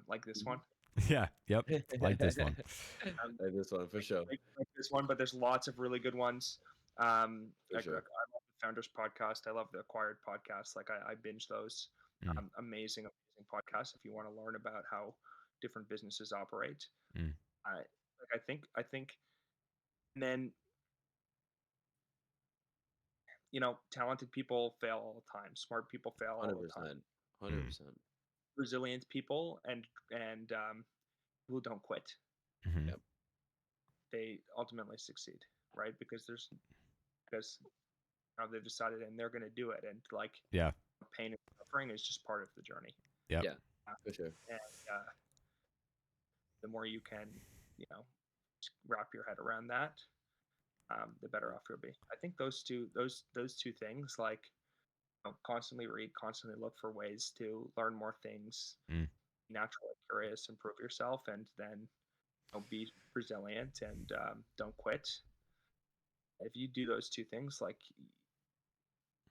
like this one. Yeah. Yep. Like this one. Like this one for sure. Like this one, but there's lots of really good ones. For I sure. love the Founders podcast. I love the Acquired podcast. Like I binge those. Amazing podcasts if you want to learn about how different businesses operate. I think, and then talented people fail all the time. Smart people fail all the time. 100%. Resilient people and who don't quit. Yep. They ultimately succeed, right? Because they've decided and they're going to do it, and like pain and suffering is just part of the journey. Yeah, for sure. And the more you can, wrap your head around that, the better off you'll be. I think those two things, like constantly read, constantly look for ways to learn more things, naturally curious, improve yourself, and then be resilient and don't quit. If you do those two things, like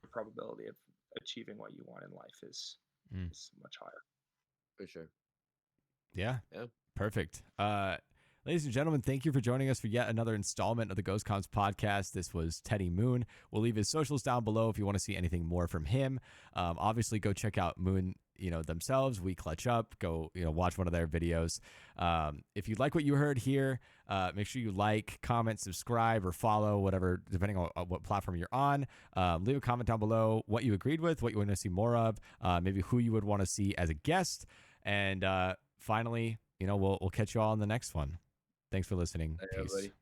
the probability of achieving what you want in life is much higher. For sure. Yeah. Perfect. Ladies and gentlemen, thank you for joining us for yet another installment of the GhostComms podcast. This was Teddy Moon. We'll leave his socials down below if you want to see anything more from him. Obviously, go check out Moon, themselves. WeClutchUp. Go, watch one of their videos. If you like what you heard here, make sure you like, comment, subscribe, or follow, whatever, depending on what platform you're on. Leave a comment down below what you agreed with, what you want to see more of, maybe who you would want to see as a guest. And finally, we'll catch you all in the next one. Thanks for listening. Peace. Everybody.